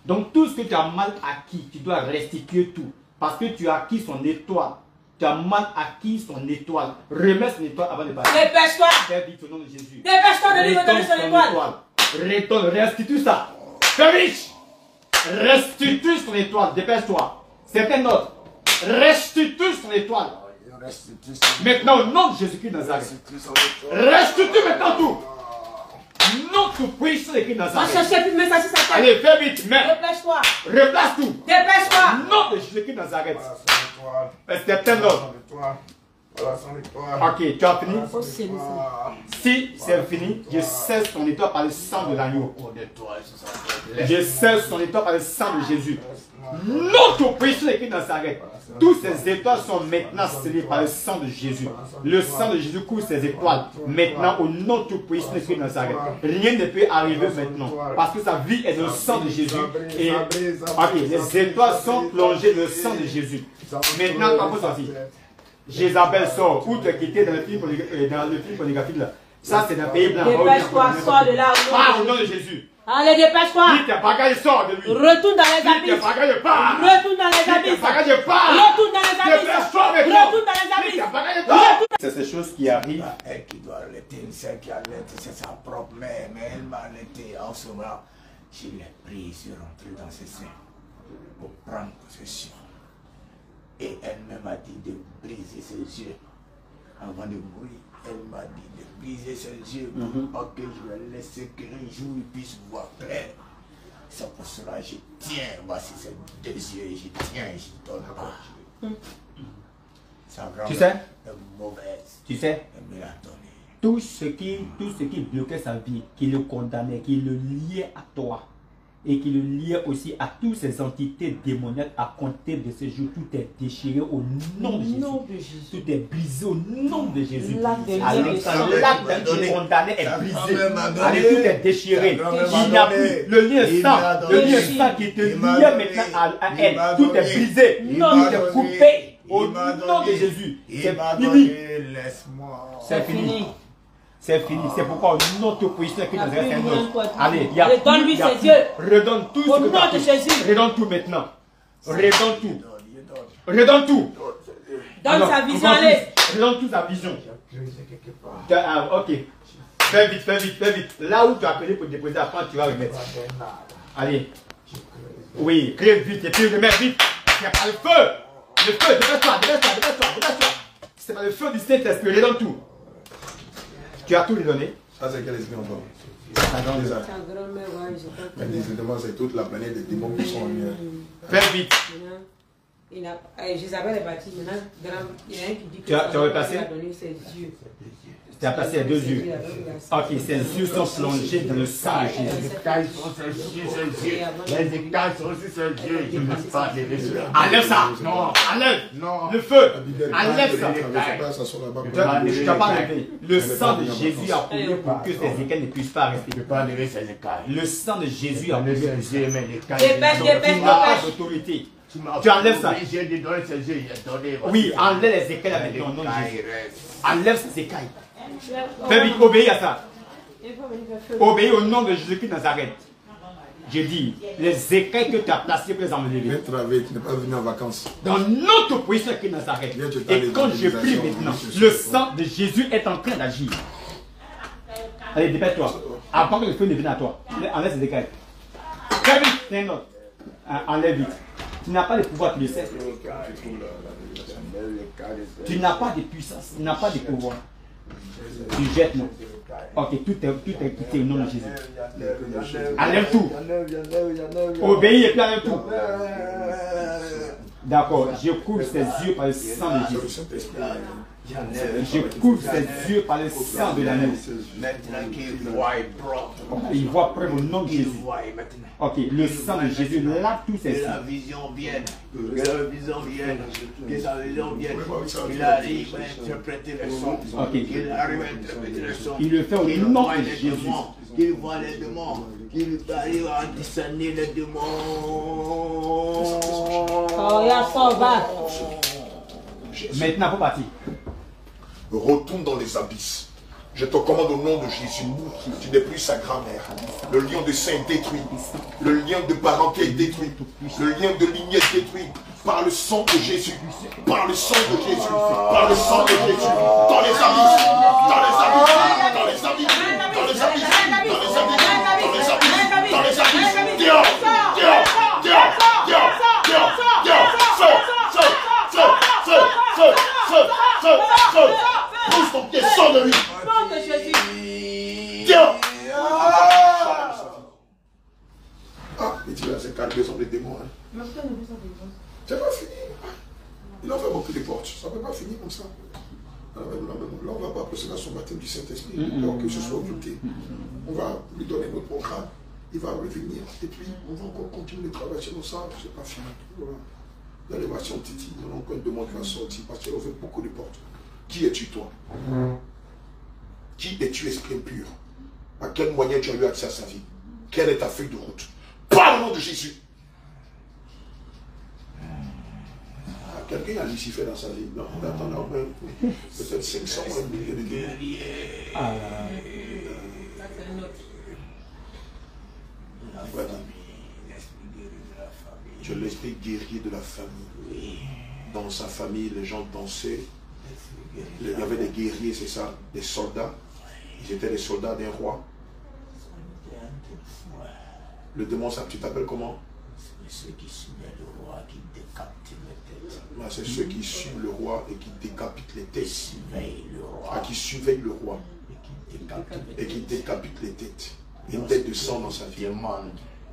S5: Donc tout ce que tu as mal acquis, tu dois restituer tout. Parce que tu as acquis son étoile. Tu as mal acquis son étoile. Remets son étoile avant de partir.
S4: Dépêche-toi.
S5: Fais vite au nom de Jésus.
S4: Dépêche-toi de lui redonner son étoile.
S5: Retourne, restitue ça. Fais vite. Restitue son étoile. Dépêche-toi. C'est un autre. Restitue son étoile. Maintenant, au nom de Jésus-Christ de Nazareth. Restitue maintenant tout. Non, tout puissant de Christ de Nazareth.
S4: Va chercher plus de messages sur sa tête.
S5: Allez, fais vite, mais.
S4: Dépêche-toi.
S5: Replace tout.
S4: Dépêche-toi.
S5: Non, de Jésus-Christ de Nazareth. C'est un autre. Ok, tu as fini? Si c'est fini, je cesse ton étoile par le sang de l'agneau. Je cesse ton étoile par le sang de Jésus. Non, tout puissant de Christ de Nazareth. Toutes ces étoiles sont maintenant scellées par le sang de Jésus. Le sang de Jésus couvre ces étoiles. Maintenant, au nom tout puissant de Christ de Nazareth. Rien ne peut arriver maintenant. Parce que sa vie est dans le sang de Jésus. Et ok, les étoiles sont plongées dans le sang de Jésus. Maintenant, quand vous sortez, Jézabel sort. Où tu es quitté dans le film pornographique là. Ça, c'est un pays blanc.
S4: Dépêche-toi, sors de là.
S5: Au nom de Jésus.
S4: Allez, dépêche-toi.
S5: Dis tes bagages, sors de lui.
S4: Retourne dans les abysses.
S5: Dis tes bagages, pars.
S4: Retourne dans les abysses.
S5: Dis tes bagages, pars.
S4: Retourne dans les abysses.
S5: Dépêche-toi maintenant.
S4: Retourne dans les
S5: Dis
S4: abysses.
S5: tes bagages, pars. C'est ces choses qui arrivent.
S3: Elle qui doit allaiter, celle qui allait, c'est sa propre mère, mais elle m'a allaité. En ce moment, je l'ai pris, je suis rentré dans ses seins pour prendre possession. Et elle m'a dit de briser ses yeux. Avant de mourir, elle m'a dit de briser ses yeux pour que je le laisse qu'un jour il puisse voir clair. C'est pour cela que je tiens, voici ces deux yeux, je tiens et je ne donne pas.
S5: Tu sais?
S3: est mauvaise.
S5: Tu sais?
S3: Elle me l'a donné.
S5: Tout ce qui bloquait sa vie, qui le condamnait, qui le liait à toi, et qui le liait aussi à toutes ces entités démoniaques à compter de ce jour, tout est déchiré au nom de Jésus. Tout est brisé au nom de Jésus.
S6: L'acte de
S5: L'acte qui condamné est brisé.
S3: donné.
S5: Allez, tout est déchiré.
S3: Ta grand-mère
S5: Il n'y
S3: m'a
S5: a
S3: donné.
S5: plus le lien
S3: Il
S5: sang.
S3: m'a
S5: Le
S3: donné.
S5: lien sang qui te
S3: Il m'a
S5: liait
S3: donné.
S5: maintenant à
S3: Il
S5: elle.
S3: m'a
S5: Tout
S3: donné.
S5: est brisé.
S3: Il
S5: Tout
S3: m'a
S5: est
S3: donné.
S5: coupé. Au
S3: Il m'a
S5: nom de
S3: donné.
S5: Jésus.
S3: Il
S5: C'est
S3: m'a
S5: fini.
S3: donné. Laisse-moi.
S5: C'est fini. C'est fini. C'est pourquoi notre position est que
S6: Il y a
S5: nous
S6: plus
S5: restait
S6: rien,
S5: un
S6: quoi.
S5: autre. Allez, il y a
S6: Redonne-lui
S5: plus, il y a
S6: ses
S5: plus.
S6: yeux.
S5: Redonne tout ce
S6: Au
S5: que tu
S6: nom
S5: as
S6: de
S5: pris.
S6: Jésus.
S5: Redonne tout maintenant. Redonne tout. Redonne tout.
S6: Donne
S5: Alors,
S6: sa vision,
S5: encore
S6: allez.
S5: plus. Redonne toute sa vision. Ok. Fais vite. Là où tu as appelé pour déposer, après tu vas remettre. Allez. Oui, crée vite et puis remets vite. Il n'y a pas le feu. Le feu, dépêche-toi. C'est pas le feu du Saint-Esprit, redonne tout. Tu as tout redonné.
S1: Ça, c'est quel esprit encore?
S5: Ta grand-mère.
S6: Ta grand-mère, ouais, j'ai pas
S1: Mais décidément, c'est toute la planète des démons qui sont en lumière.
S5: Fais vite.
S6: J'isabelle est partie. Maintenant, il y a un qui dit que
S5: Tu as repassé?
S6: a donné ses yeux.
S5: Tu as passé les 2 yeux. Ok, ces yeux sont plongés dans le sang de Jésus.
S3: Les écailles sont sur ses yeux. Les écailles sont sur ses yeux. Je ne peux pas les laisser.
S5: Enlève ça. Non, enlève.
S3: Non.
S5: Le feu.
S1: Enlève
S5: Enlève ça.
S1: ça.
S5: Tu n'as pas levé. Le sang de Jésus a coulé pour que ces écailles ne puissent pas rester.
S3: Je ne peux pas lever ces écailles.
S5: Le sang de Jésus a
S3: Enlever
S5: coulé pour
S3: ses yeux, mais l'écaille.
S5: tu n'as pas d'autorité. Tu enlèves ça.
S3: J'ai donné ses yeux, il a donné.
S5: Oui, enlève les écailles avec ton nom de Jésus. Enlève ces écailles. Fais vite, obéis à ça. Obéis au nom de Jésus-Christ de Nazareth. J'ai dit, les écailles que tu as placées pour les enlever.
S1: Viens travailler, tu n'es pas venu en vacances.
S5: Dans notre position qui est Nazareth. Et quand je prie maintenant, le sang de Jésus est en train d'agir. Allez, dépêche-toi. Avant que le feu ne vienne à toi. Enlève ces écailles. Fais vite, c'est un autre. Enlève vite. Tu n'as pas de pouvoir, tu le sais. Tu n'as pas de puissance, tu n'as pas de pouvoir. Tu jettes, non. Ok, tout est quitté au nom de Jésus. Enlève tout. Obéis et puis enlève tout. D'accord, je couvre ses yeux par le sang de Jésus. Je couvre ses yeux par le sang de l'agneau.
S3: Maintenant qu'il voit propre.
S5: Il voit près au nom de
S3: Il
S5: Jésus.
S3: voit maintenant.
S5: Ok, le sang de Jésus lave tous ses
S3: Que
S5: yeux.
S3: la vision vienne, que la vision vienne, que sa vision vienne, qu'il arrive à interpréter les sons,
S5: Ok.
S3: qu'il arrive à interpréter les sons,
S5: Il le fait au
S3: qu'il
S5: nom
S3: voit
S5: de
S3: les
S5: Jésus.
S3: démons, qu'il voit les démons, qu'il arrive à discerner les démons.
S6: Oh, il y a ça, va.
S5: Maintenant, pour partir.
S1: Retourne dans les abysses. Je te commande au nom de Jésus. Tu n'es plus sa grand-mère. Le lion de sein est détruit. Le lien de parenté est détruit. Le lien de lignée est détruit. Par le sang de Jésus. Par le sang de Jésus. Par le sang de Jésus. Dans les abysses. Dans les abysses. Dans les abysses. Dans les abysses. Dans les abysses. Dans les abysses. Dans les abysses. Dehors. Dehors. Dehors. Dehors. Dehors. Dehors. Feu. Feu. Feu. Feu. Feu. Feu. Feu. Feu. Pousse ton pied, sors de lui.
S6: Nom de Jésus.
S1: Dehors. Ah, mais tu vas se calmer sur les démons. Hein. C'est pas fini. Il en fait beaucoup de portes. Ça ne peut pas finir comme ça. Là, on ne va pas procéder à son baptême du Saint-Esprit. Alors que ce soit occulté. On va lui donner notre programme. Il va revenir. Et puis, on va encore continuer de travailler sur ça. Ce n'est pas fini. Voilà. Il y a les versions Titi. Il y a encore une demande qui va sortir parce qu'elle ouvre beaucoup de portes. Qui es-tu, toi? Qui es-tu, esprit impur? À quel moyen tu as eu accès à sa vie? Quelle est ta feuille de route? Par le nom de Jésus. Quelqu'un a Lucifer dans sa vie. Non, on attend là même peut-être 500 ou 1 million de démons. Voilà. Tu es l'esprit guerrier de la famille. Dans sa famille, les gens dansaient. Il y avait des guerriers, c'est ça, des soldats. Ils étaient les soldats d'un roi. Le démon, ça, tu t'appelles comment?
S3: C'est ceux qui suivaient le roi, qui décapitent les têtes.
S1: C'est ceux qui suivent le roi et qui décapitent les têtes.
S3: Surveillent le roi.
S1: Ah, qui surveillent le roi
S3: Et qui décapitent
S1: et qui décapitent les têtes. Il y a une dette de sang dans sa vie.
S3: demande.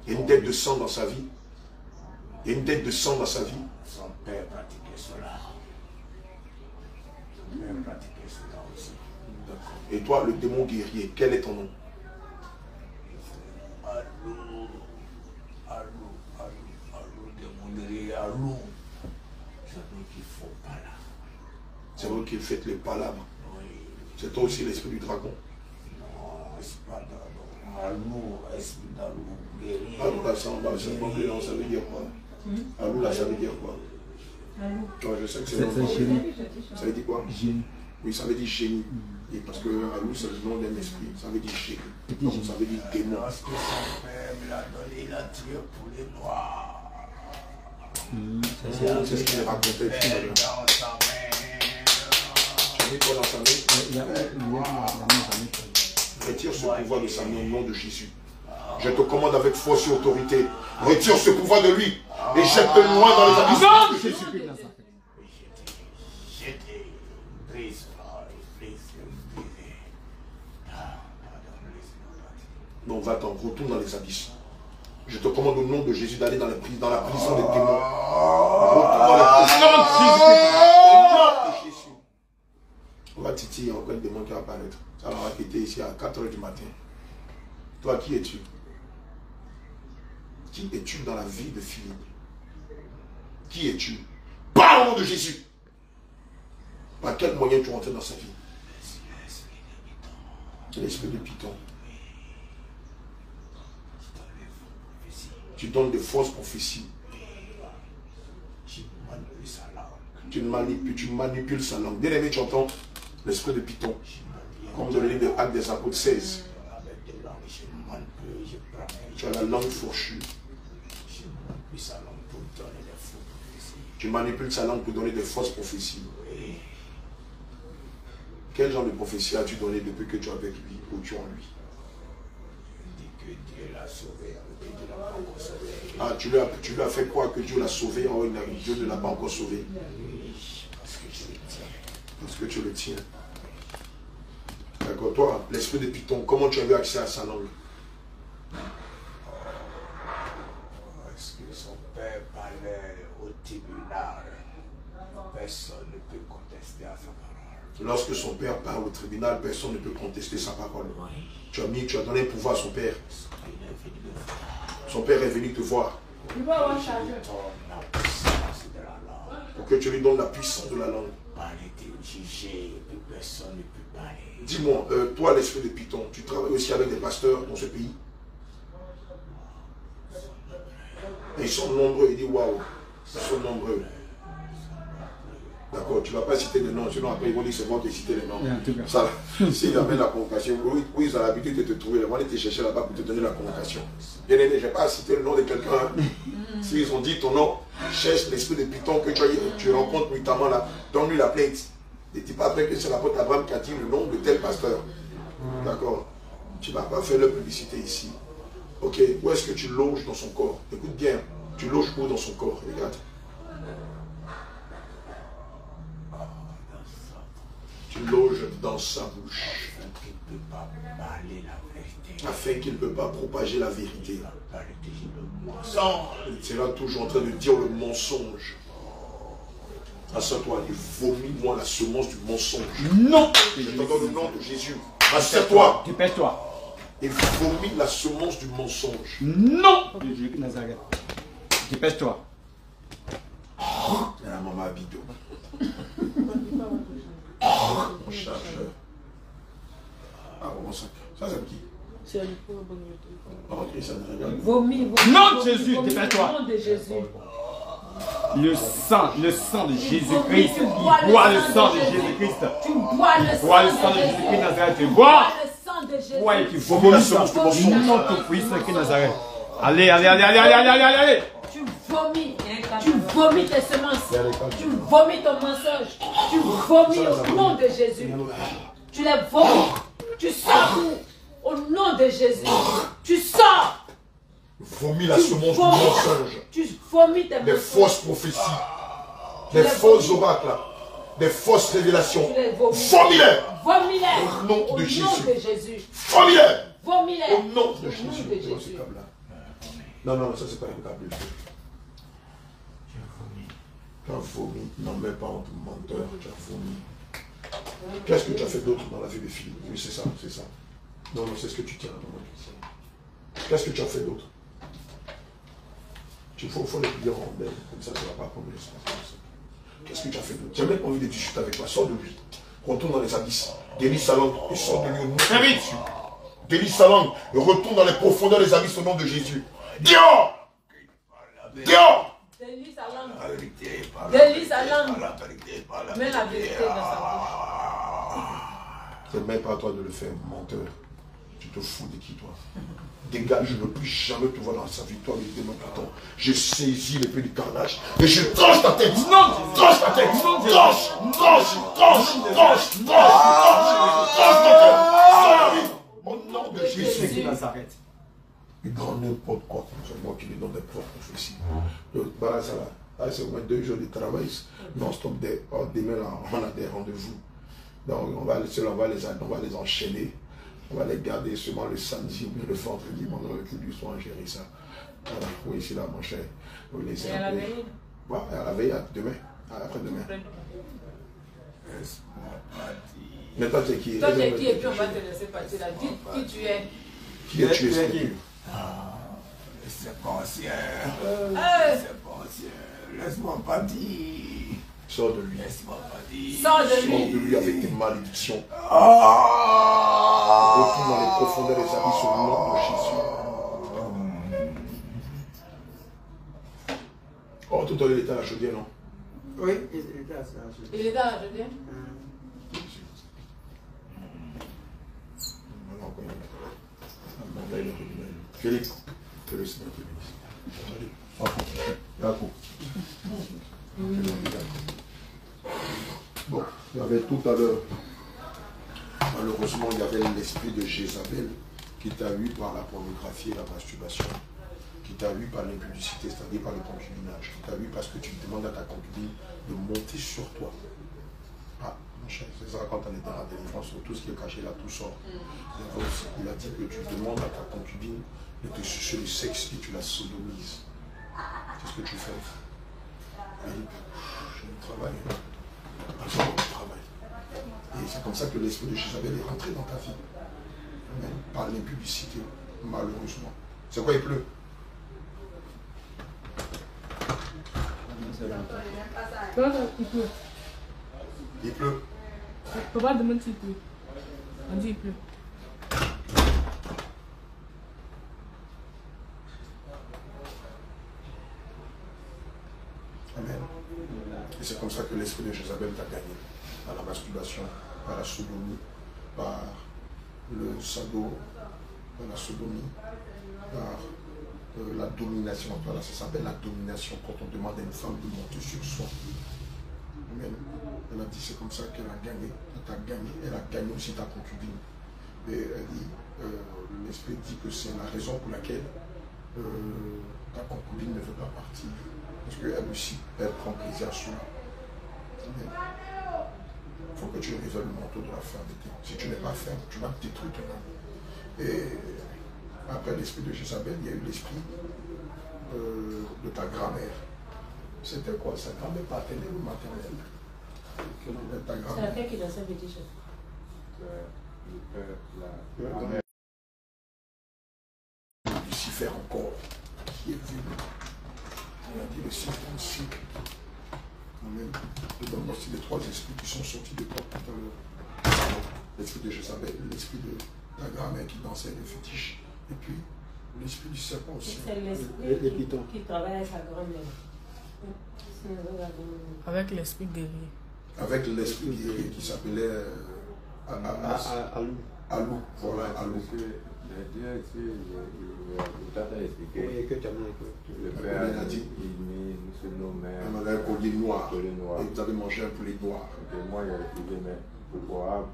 S1: Il y a une dette de sang dans sa vie. Il y a une dette de sang dans sa vie.
S3: Son père pratiquait cela. vais pratiquer cela aussi.
S1: D'accord. Et toi, le démon guerrier, quel est ton nom?
S3: Allô, démon guerrier, allô. C'est nous qui faut pas là.
S1: C'est vous qui faites les palabres.
S3: Oui.
S1: C'est toi aussi l'esprit du dragon.
S3: Non, esprit d'allô. Allô, esprit d'allô, guerrier.
S1: Allô, là, ça veut dire quoi? Allô, là, ça veut dire quoi? Ouais, je sais que c'est le génie. Ça veut dire quoi?
S5: Génie.
S1: Oui, ça veut dire génie. Et parce que Allô, c'est le nom d'un esprit. Ça veut dire génie. Donc, ça veut dire démon.
S3: Parce que son père me l'a donné, il a tué pour les noirs.
S1: C'est ce qu'il racontait tout à l'heure.
S3: Dans sa main.
S1: Tu dis quoi dans sa main? Retire ce pouvoir de sa main au nom de Jésus. Je te commande avec force et autorité. Retire ce pouvoir de lui et jette-le loin dans les abysses de Jésus. Non, va-t'en, retourne dans les abysses. Je te commande au nom de Jésus d'aller dans la prison des démons. Retourne dans la prison de Jésus. On va titiller encore un démon qui va apparaître. Ça va répéter ici à 4 h du matin. Toi, qui es-tu? Qui es-tu dans la vie de Philippe? Qui es-tu? Parle au nom de Jésus. Par quel moyen tu rentres dans sa vie? L'esprit de Python. Tu donnes de fausses prophéties. Tu manipules sa langue. Bien aimé, tu entends l'esprit de Python. Comme dans le livre de Actes des Apôtres 16. Tu as la langue fourchue. Tu manipules sa langue pour donner de fausses prophéties. Quel genre de prophétie as-tu donné depuis que tu es avec lui ou tu es en lui?
S3: Que Dieu l'a sauvé, que Dieu l'a pas encore sauvé.
S1: Ah, tu lui as fait croire que Dieu l'a sauvé, oh, Dieu ne l'a pas encore sauvé.
S3: Parce que je le tiens.
S1: Parce que tu le tiens. D'accord, toi, l'esprit de Python, comment tu as eu accès à sa langue?
S3: Est-ce que son père parlait au tribunal? Personne ne peut contester à sa parole.
S1: Lorsque son père parle au tribunal, personne ne peut contester sa parole. Tu as donné un pouvoir à son père. Son père est venu te voir. Pour que tu lui donnes la puissance de la langue. Dis-moi, toi l'esprit de Python, tu travailles aussi avec des pasteurs dans ce pays? Et ils sont nombreux, il dit waouh, ils sont nombreux. D'accord, tu ne vas pas citer des noms, sinon après ils vont dire que c'est moi qui ai cité les noms. Ça, s'ils amènent la convocation, oui, ils ont l'habitude de te trouver, ils vont aller te chercher là-bas pour te donner la convocation. Bien aimé, je ne vais pas citer le nom de quelqu'un. S'ils ont dit ton nom, cherche l'esprit de Python que tu rencontres notamment là, donne-lui la plainte. Ne dis pas après que c'est l'apôtre Abraham qui a dit le nom de tel pasteur. D'accord, tu ne vas pas faire leur publicité ici. Ok, où est-ce que tu loges dans son corps? Écoute bien, tu loges où dans son corps? Regarde. Tu loges dans sa bouche. Afin qu'il ne peut pas propager la vérité. Il sera toujours en train de dire le mensonge. Assieds-toi et vomis-moi la semence du mensonge.
S5: Non!
S1: Je te donne le nom de Jésus. Assieds-toi.
S5: Dépêche-toi.
S1: Et vomis la semence du mensonge.
S5: Non! Jésus de Nazareth. Dépêche-toi.
S1: La maman Abido. Mon chargeur. Ah, bon, ça c'est qui?
S4: C'est le pauvre bonheur.
S1: Ok, ça ne regarde pas.
S4: Vomis,
S5: Non, Jésus, dépêche-toi.
S4: Au nom de Jésus.
S5: Le sang de Jésus-Christ. Il boit le sang de Jésus-Christ.
S4: Tu bois le sang
S5: Bois le sang de Jésus-Christ Nazareth. Bois.
S4: le sang de Jésus.
S5: Bois et qui vomit la semence du mensonge. Non, tout puissant qui Nazareth. Allez, allez, allez, allez, allez, allez, allez, allez.
S4: Tu vomis tes semences. Tu vomis ton mensonge. Tu vomis au nom de Jésus. Tu les vomis. Tu sors au nom de Jésus. Tu sors.
S1: Vomis la semence du mensonge.
S4: Tu vomis tes
S1: Des
S4: mensonges.
S1: fausses prophéties. Des faux oracles. Des fausses révélations.
S4: Tu les vomis.
S1: Vomis-les.
S4: Vomis-les.
S1: Au nom de Jésus.
S4: Jésus.
S1: Vomis-les.
S4: Vomis-les.
S1: Au nom de
S4: Au
S1: Jésus.
S4: nom de Jésus.
S1: Non, non, ça c'est pas un câble. Tu as vomi. Non, mais pas en menteur. Tu as vomi. Qu'est-ce que tu as fait d'autre dans la vie des filles? Oui, c'est ça, c'est ça. Non, non, c'est ce que tu tiens. Qu'est-ce que tu as fait d'autre? Il faut les plier en belle, comme ça, tu ne vas pas prendre l'espace. Qu'est-ce que tu as fait d'autre? Tu n'as même pas envie de discuter avec toi, sors de lui. Retourne dans les abysses. Délie sa langue et sors de lui au nom de Jésus. Délie sa langue et retourne dans les profondeurs des abysses au nom de Jésus. Dehors! Dehors!
S4: Délie sa langue. Délie sa langue. Mets la vérité dans sa bouche.
S1: C'est même pas à toi de le faire, menteur. Tu te fous de qui, toi? Dégage, je ne veux plus jamais te voir dans sa victoire des démons puissants. Je saisis l'épée du carnage et je tranche ta tête. Non, tranche ta tête. Tranche ta tête. Au nom de Jésus. Il prend n'importe quoi. C'est moi qui lui donne des preuves prophéties. Voilà ça là. C'est au moins 2 jours de travail. Non-stop. Demain, on a des rendez-vous. Donc, on va les enchaîner. On va les garder seulement le samedi ou le vendredi pendant le culte du soir, gérer ça. Voilà, oui, c'est là, mon cher.
S4: Et à la veille?
S1: Ouais, à la veille, demain, après-demain. Mais toi, tu es qui?
S4: Toi, tu es qui et puis on va te laisser partir là. Dis qui tu es.
S1: Qui es-tu?
S3: C'est conscient.
S4: C'est
S3: conscient. Laisse-moi partir.
S1: Sors de lui.
S3: Laisse-moi partir.
S4: Sors de
S1: Sors
S4: lui.
S1: de lui avec tes malédictions. Retourne dans les profondeurs des abysses au nom de Jésus. Oh, tout à l'heure, il était à la chaudière, non?
S5: Oui, il était à la chaudière.
S4: Il était à la chaudière?
S1: Philippe, que le Seigneur te bénisse. D'accord. Bon, il y avait tout à l'heure, malheureusement, il y avait l'esprit de Jézabel qui t'a eu par la pornographie et la masturbation, qui t'a eu par l'impudicité, c'est-à-dire par le concubinage, qui t'a eu parce que tu demandes à ta concubine de monter sur toi. Ah, mon cher, c'est ça quand on est dans la délivrance, sur tout ce qui est caché là, tout sort. Il a dit que tu demandes à ta concubine de te sucer le sexe et tu la sodomises. C'est ce que tu fais. Philippe, je travaille. Je travaille. Et c'est comme ça que l'esprit de Jézabel est rentré dans ta vie. Amen. Par l'impudicité, malheureusement. C'est quoi, il pleut?
S9: Il pleut.
S1: Il pleut.
S9: Papa demande s'il pleut. On dit il pleut.
S1: Amen. Et c'est comme ça que l'esprit de Jézabel t'a gagné. Par la masturbation, par la sodomie, par le sado, par la sodomie, par la domination. Voilà, ça s'appelle la domination quand on demande à une femme de monter sur soi. Amen. Elle a dit c'est comme ça qu'elle a gagné. Elle t'a gagné. Elle a gagné aussi ta concubine. Et elle dit, l'esprit dit que c'est la raison pour laquelle ta concubine ne veut pas partir. Parce qu'elle aussi, elle prend plaisir à cela. Il faut que tu révèles le manteau de la fermeté. Si tu n'es pas ferme, tu vas détruire ton âme. Et après l'esprit de Jézabel, il y a eu l'esprit de ta grand-mère. C'était quoi? Sa grand-mère paternelle ou maternelle?
S4: C'est laquelle qui dansait petit chef?
S1: Lucifer encore, qui est venu. Il a dit le septième cycle. Amen. Et donc voici les 3 esprits qui sont sortis de toi tout à l'heure. L'esprit de Jézabel, l'esprit de ta grand-mère qui dansait les fétiches, et puis l'esprit du serpent aussi.
S4: C'est l'esprit qui travaille avec sa grand-mère.
S9: Avec l'esprit guerrier.
S1: Avec l'esprit guerrier qui s'appelait Alou. Voilà, Alou.
S7: Le père a dit, il m'a un collier noir. Et vous avez mangé un poulet noir. Et moi, il a refusé, mais pour voir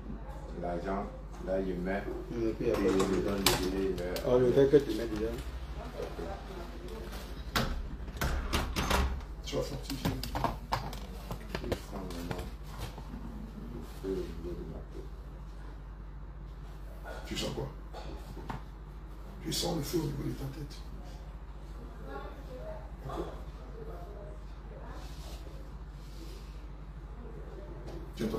S7: l'argent, là, il met. Et il me donne le délai.
S5: Oh, le fait que tu mets déjà.
S1: Tu vas fortifier. Tu sens quoi? Tu sens le feu au niveau de ta tête. Tu entends?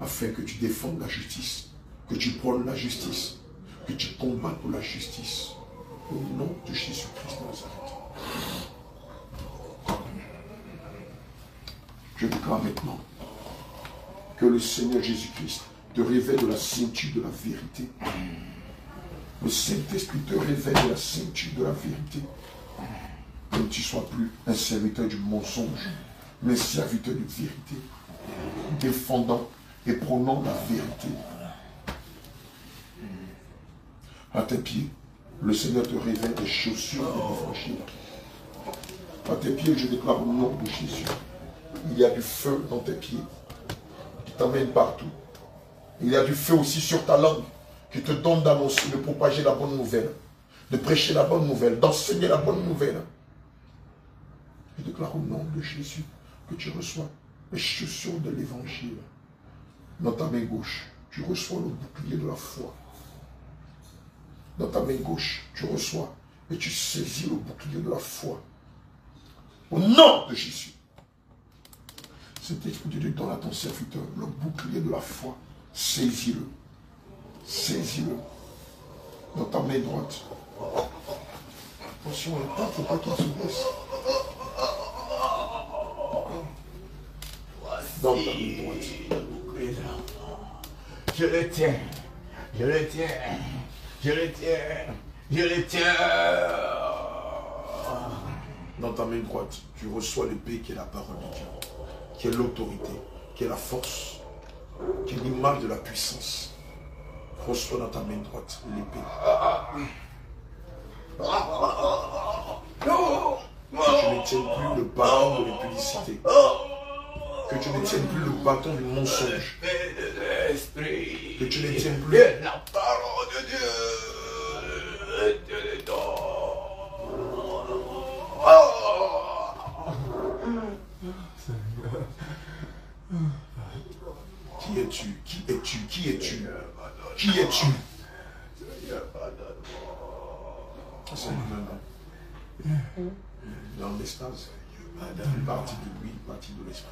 S1: afin que tu défendes la justice, que tu prônes la justice, que tu combattes pour la justice. Au nom de Jésus-Christ de Nazareth. Je déclare maintenant que le Seigneur Jésus-Christ te révèle de la ceinture de la vérité. Le Saint-Esprit te révèle de la ceinture de la vérité. Que tu ne sois plus un serviteur du mensonge, mais un serviteur de vérité, défendant et prônant la vérité. À tes pieds, le Seigneur te révèle des chaussures de l'évangile. À tes pieds, je déclare au nom de Jésus, il y a du feu dans tes pieds qui t'emmène partout. Il y a du feu aussi sur ta langue qui te donne d'annoncer, de propager la bonne nouvelle, de prêcher la bonne nouvelle, d'enseigner la bonne nouvelle. Je déclare au nom de Jésus que tu reçois les chaussures de l'évangile. Dans ta main gauche, tu reçois le bouclier de la foi. Dans ta main gauche, tu reçois et tu saisis le bouclier de la foi. Au nom de Jésus. Cet esprit de Dieu donne à ton serviteur le bouclier de la foi. Saisis-le. Saisis-le. Dans ta main droite. Attention, il ne faut pas qu'il se baisse. Dans ta main droite.
S3: Je le tiens. Je le tiens. Je le tiens. Je le tiens.
S1: Dans ta main droite, tu reçois l'épée qui est la parole de Dieu, qui est l'autorité, qui est la force, qui est l'image de la puissance. Reçois dans ta main droite l'épée. Que tu ne tiennes plus le bâton de l'impunicité. Que tu ne tiennes plus le bâton du mensonge. Que tu ne tiennes plus
S3: la parole de Dieu.
S1: Qui es-tu? Qui es-tu? Qui es-tu? Qui es-tu? C'est lui-même. Dans l'extase. Une partie de lui, une partie de l'esprit.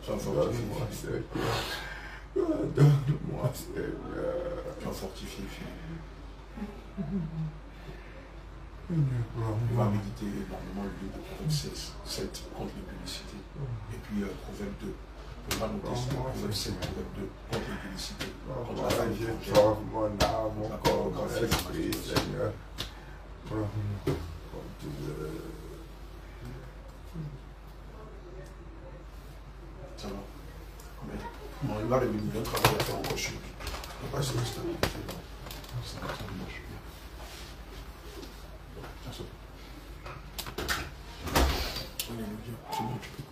S1: Sois fortifié.
S3: Donne-moi, Seigneur.
S1: Sois fortifié. On va méditer énormément le livre de Proverbe 7 contre l'impunicité. Et puis Proverbe 2. On va noter ça. Proverbe 7, Proverbe 2 contre l'impunicité. Contre la femme.
S3: Je trouve mon âme, mon corps, mon esprit, Seigneur.
S1: Ça va. Amen. Bon, il va revenir, il y a un travail à faire encore sur lui. On va essayer de stabiliser. Ça va, ça marche bien. Alléluia. C'est bon, tu peux.